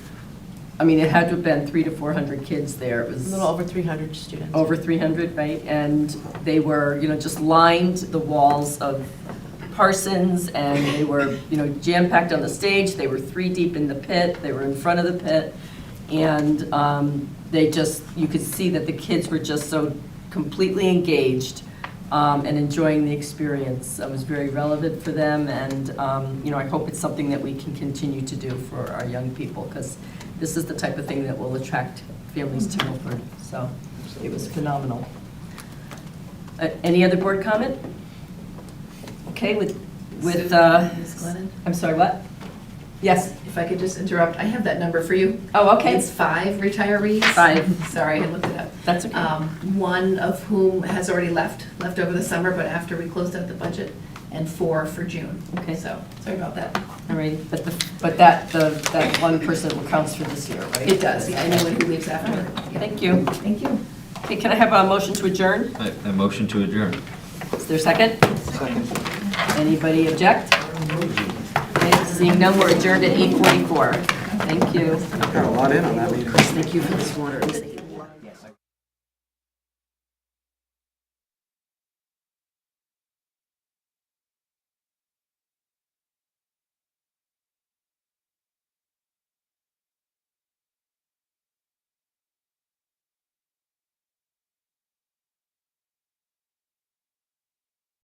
it had to have been 300 to 400 kids there. It was A little over 300 students. over 300, right? And they were, just lined the walls of Parsons, and they were, jam-packed on the stage. They were 3 deep in the pit. They were in front of the pit. And they just, you could see that the kids were just so completely engaged and enjoying the experience. It was very relevant for them, and, I hope it's something that we can continue to do for our young people, because this is the type of thing that will attract families to Milford. So it was phenomenal. Any other board comment? Okay, with Ms. Glennon? I'm sorry, what? Yes. If I could just interrupt, I have that number for you. Oh, okay. It's 5 retirees. 5. Sorry, I looked it up. That's okay. One of whom has already left over the summer, but after we closed out the budget, and 4 for June. Okay. So, sorry about that. All right, but that 1% counts for this year, right? It does, yeah, anyone who leaves after. Yeah. Thank you. Thank you. Okay, can I have a motion to adjourn? A motion to adjourn. Is there a second? Second. Anybody object? Okay, seeing none, we're adjourned at 8:44. Thank you. Got a lot in on that meeting. Thank you for this water.